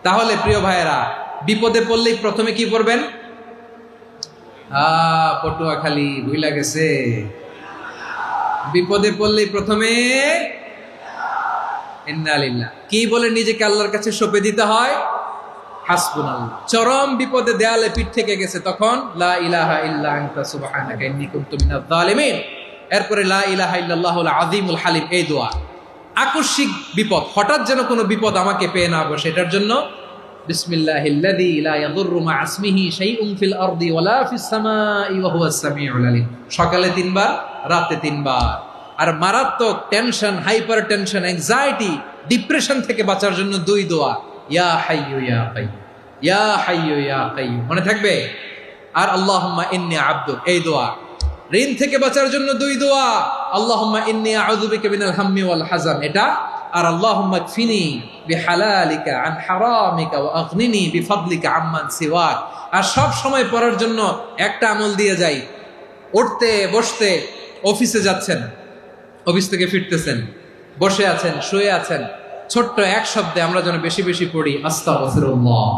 তাহলে প্রিয় ভাইয়েরা, বিপদে পড়লেই প্রথমে কি করবেন? পটুয়াখালী ভুইলা গেছে। বিপদে পড়লেই প্রথমে ইন্না লিল্লাহ কি বলে নিজেকে আল্লাহর কাছে সঁপে দিতে হয়? হাসবুনাল্লাহ। চরম বিপদে দেয়ালে পিঠ থেকে গেছে, তখন লা ইলাহা ইল্লা আনতা সুবহানাকা ইন্নী কুনতু মিনাজ জালিমিন। এরপরে লা ইলাহা ইল্লাল্লাহুল আযীমুল হালিম, এই দোয়া। আকস্মিক বিপদ, হঠাৎ যেন কোনো বিপদ আমাকে পেয়ে না বসে, এটার জন্য বিসমিল্লাহিল্লাযী লা ইয়াদুররু মা ইসমিহি শাইউন ফিল আরদি ওয়ালা ফিস সামাই ওয়া হুয়াস সামিউল আলীম। সকালে 3 বার, রাতে 3 বার। আর মারাত্মক tension, hyper tension, anxiety, depression থেকে বাঁচার জন্য 2 দোয়া, ইয়া হাইয়্যু ইয়া কাইয়্যুম, ইয়া হাইয়্যু ইয়া কাইয়্যুম, মনে থাকবে? আর আল্লাহুম্মা ইন্নী আবদুক, এই দোয়া। ঋণ থেকে বাঁচার জন্য 2 দোয়া, আল্লাহুম্মা ইন্নী আউযু বিকা মিনাল হাম্মি ওয়াল হাযান, এটা। আর আল্লাহুম্মা কফিনি বিহালালিকা আন হারামিকা ওয়া আগনিনি বিফাদলিকা আম্মান সিওয়াক। আর সব সময় পড়ার জন্য একটা আমল দিয়ে যাই, উঠতে বসতে, অফিসে যাচ্ছেন, অফিস থেকে ফিরতেছেন, বসে আছেন, শুয়ে আছেন, ছোট্ট এক শব্দে আমরা যেন বেশি বেশি পড়ি আস্তাগফিরুল্লাহ।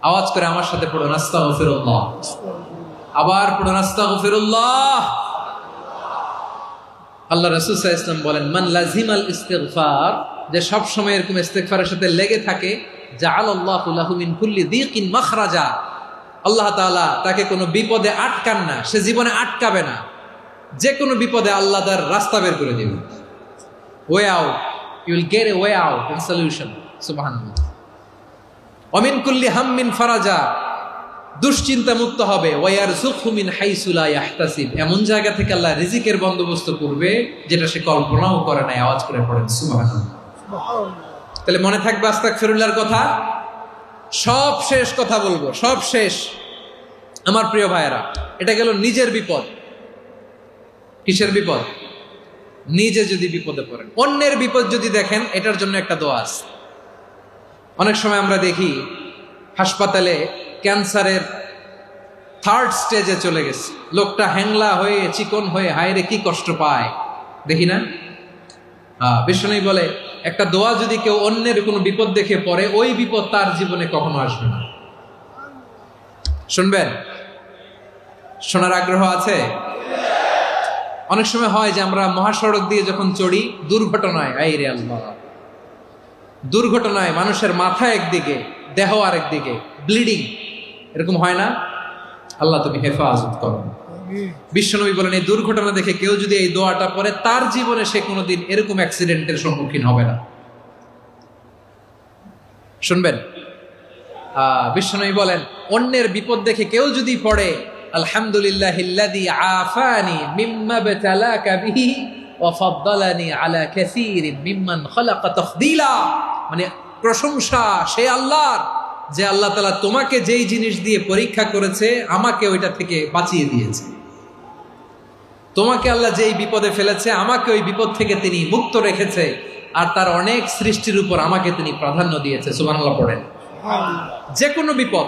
আওয়াজ করে আমার সাথে পড়ুন আস্তাগফিরুল্লাহ, আবার পড়ুন আস্তাগফিরুল্লাহ। আল্লাহ রাসূল সাল্লাল্লাহু আলাইহি ওয়াসাল্লাম বলেন, মান লাজিমাল ইস্তিগফার, যে সব সময় এরকম ইস্তিগফারের সাথে লেগে থাকে, জাআলাল্লাহু লাহু মিন কুল্লি দীকিন মাখরাজা, আল্লাহ তাআলা তাকে কোনো বিপদে আটকান না, সে জীবনে আটকাবে না। যে কোনো বিপদে আল্লাহ তার রাস্তা বের করে দিবেন, way out, you will get a way out and solution. সুবহানাল্লাহ। ওয়া মিন কুল্লি হাম্মিন ফারাজা, দুশ্চিন্তা মুক্ত হবে। ওয়ায়ারযুকহু মিন হাইসু লা ইয়াহতাসিব, এমন জায়গা থেকে আল্লাহ রিজিকের বন্দোবস্ত করবে যেটা সে কল্পনাও করে নাই। আওয়াজ করে পড়েন সুবহানাল্লাহ। তাহলে মনে থাকবে আস্তাগফিরুল্লাহর কথা। সব শেষ কথা বলবো, সব শেষ আমার প্রিয় ভাইয়েরা। এটা গেল নিজের বিপদ। কিসের বিপদ? নিজে যদি বিপদে পড়েন। অন্যের বিপদ যদি দেখেন, এটার জন্য একটা দোয়া আছে। অনেক সময় আমরা দেখি হাসপাতালে ক্যান্সারের 3rd স্টেজে চলে গেছে, লোকটা হ্যাংলা হয়ে, চিকন হয়ে, হায়রে কি কষ্ট পায়, দেখি না? বিষ্ণু বলে, একটা দোয়া যদি কেউ অন্যের কোনো বিপদ দেখে পড়ে, ওই বিপদ তার জীবনে কখনো আসবে না। শুনবেন? শোনার আগ্রহ আছে? অনেক সময় হয় যে আমরা মহাসড়ক দিয়ে যখন চড়ি, দুর্ঘটনায়, আইরে আল্লাহ, দুর্ঘটনায় মানুষের মাথা একদিকে, দেহ আরেকদিকে, ব্লিডিং, এরকম হয় না? আল্লাহ তুমি হেফাজত করো। বিশ্বনবী বলেন, এই দুর্ঘটনা দেখে কেউ যদি এই দোয়াটা পড়ে, তার জীবনে সে কোনোদিন এরকম অ্যাক্সিডেন্টের সম্মুখীন হবে না। শুনবেন? বিশ্বনবী বলেন, অন্যের বিপদ দেখে কেউ যদি পড়ে, আলহামদুলিল্লাহিল্লাযী আফানি মিম্মা বতালাকা বিহি ওয়া ফাদ্দালানি আলা কাসীরিন মিম্মান খালাকা তাফদীলা, মানে প্রশংসা সে আল্লাহর, যে আল্লাহ তাআলা তোমাকে যেই জিনিস দিয়ে পরীক্ষা করেছে, আমাকে ওইটা থেকে বাঁচিয়ে দিয়েছে। তোমাকে আল্লাহ যেই বিপদে ফেলেছে, আমাকে ওই বিপদ থেকে তিনি মুক্ত রেখেছে, আর তার অনেক সৃষ্টির উপর আমাকে তিনি প্রাধান্য দিয়েছে। সুবহানাল্লাহ পড়েন। যে কোনো বিপদ,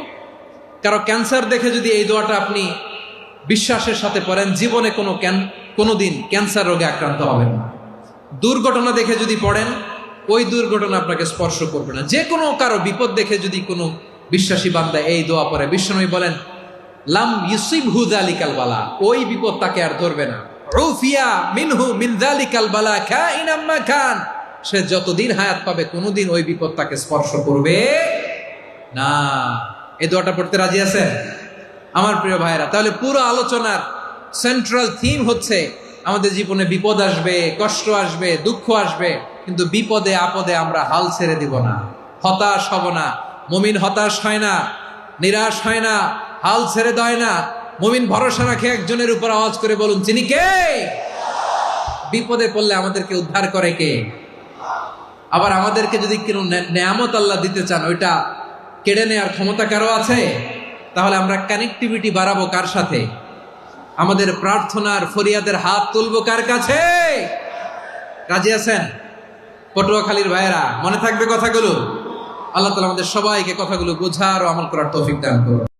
কারো ক্যান্সার দেখে যদি এই দোয়াটা আপনি বিশ্বাসের সাথে পড়েন, জীবনে কোনোদিন ক্যান্সার রোগে আক্রান্ত হবেন না। দুর্ঘটনা দেখে যদি পড়েন, ওই দুর্ঘটনা আপনাকে স্পর্শ করবে না। যে কোনো কারো বিপদ দেখে যদি কোনো বিশ্বাসী বান্দা এই দোয়া পড়ে, বিশ্বনবী বলেন, লাম ইউসিবহু যালিকাল বালা, ওই বিপদ তাকে আর ধরবে না। উফিয়া মিনহু মিন যালিকাল বালা কাইনাম মা কান, সে যতদিন হায়াত পাবে কোনোদিন ওই বিপদ তাকে স্পর্শ করবে না। এই দোয়াটা পড়তে রাজি আছেন আমার প্রিয় ভাইরা? তাহলে পুরো আলোচনার সেন্ট্রাল থিম হচ্ছে, আমাদের জীবনে বিপদ আসবে, কষ্ট আসবে, দুঃখ আসবে, কিন্তু বিপদে আপদে আমরা হাল ছেড়ে দিব না, হতাশ হব না। মুমিন হতাশ হয় না, নিরাশ হয় না, হাল ছেড়ে দেয় না। মুমিন ভরসা রাখে একজনের উপর। আওয়াজ করে বলুন, তিনি কে? বিপদে পড়লে আমাদেরকে উদ্ধার করে কে? আবার আমাদেরকে যদি কোনো নেয়ামত আল্লাহ দিতে চান, ওইটা কেড়ে নেওয়ার ক্ষমতা কারো আছে? তাহলে আমরা কানেক্টিভিটি বাড়াবো কার সাথে? আমাদের প্রার্থনার ফরিয়াদের হাত তুলবো কার কাছে? রাজি আছেন পটুয়াখালীর ভাইয়েরা? মনে থাকবে কথাগুলো? আল্লাহ তাআলা আমাদের সবাইকে কথাগুলো বোঝার ও আমল করার তৌফিক দান করুন।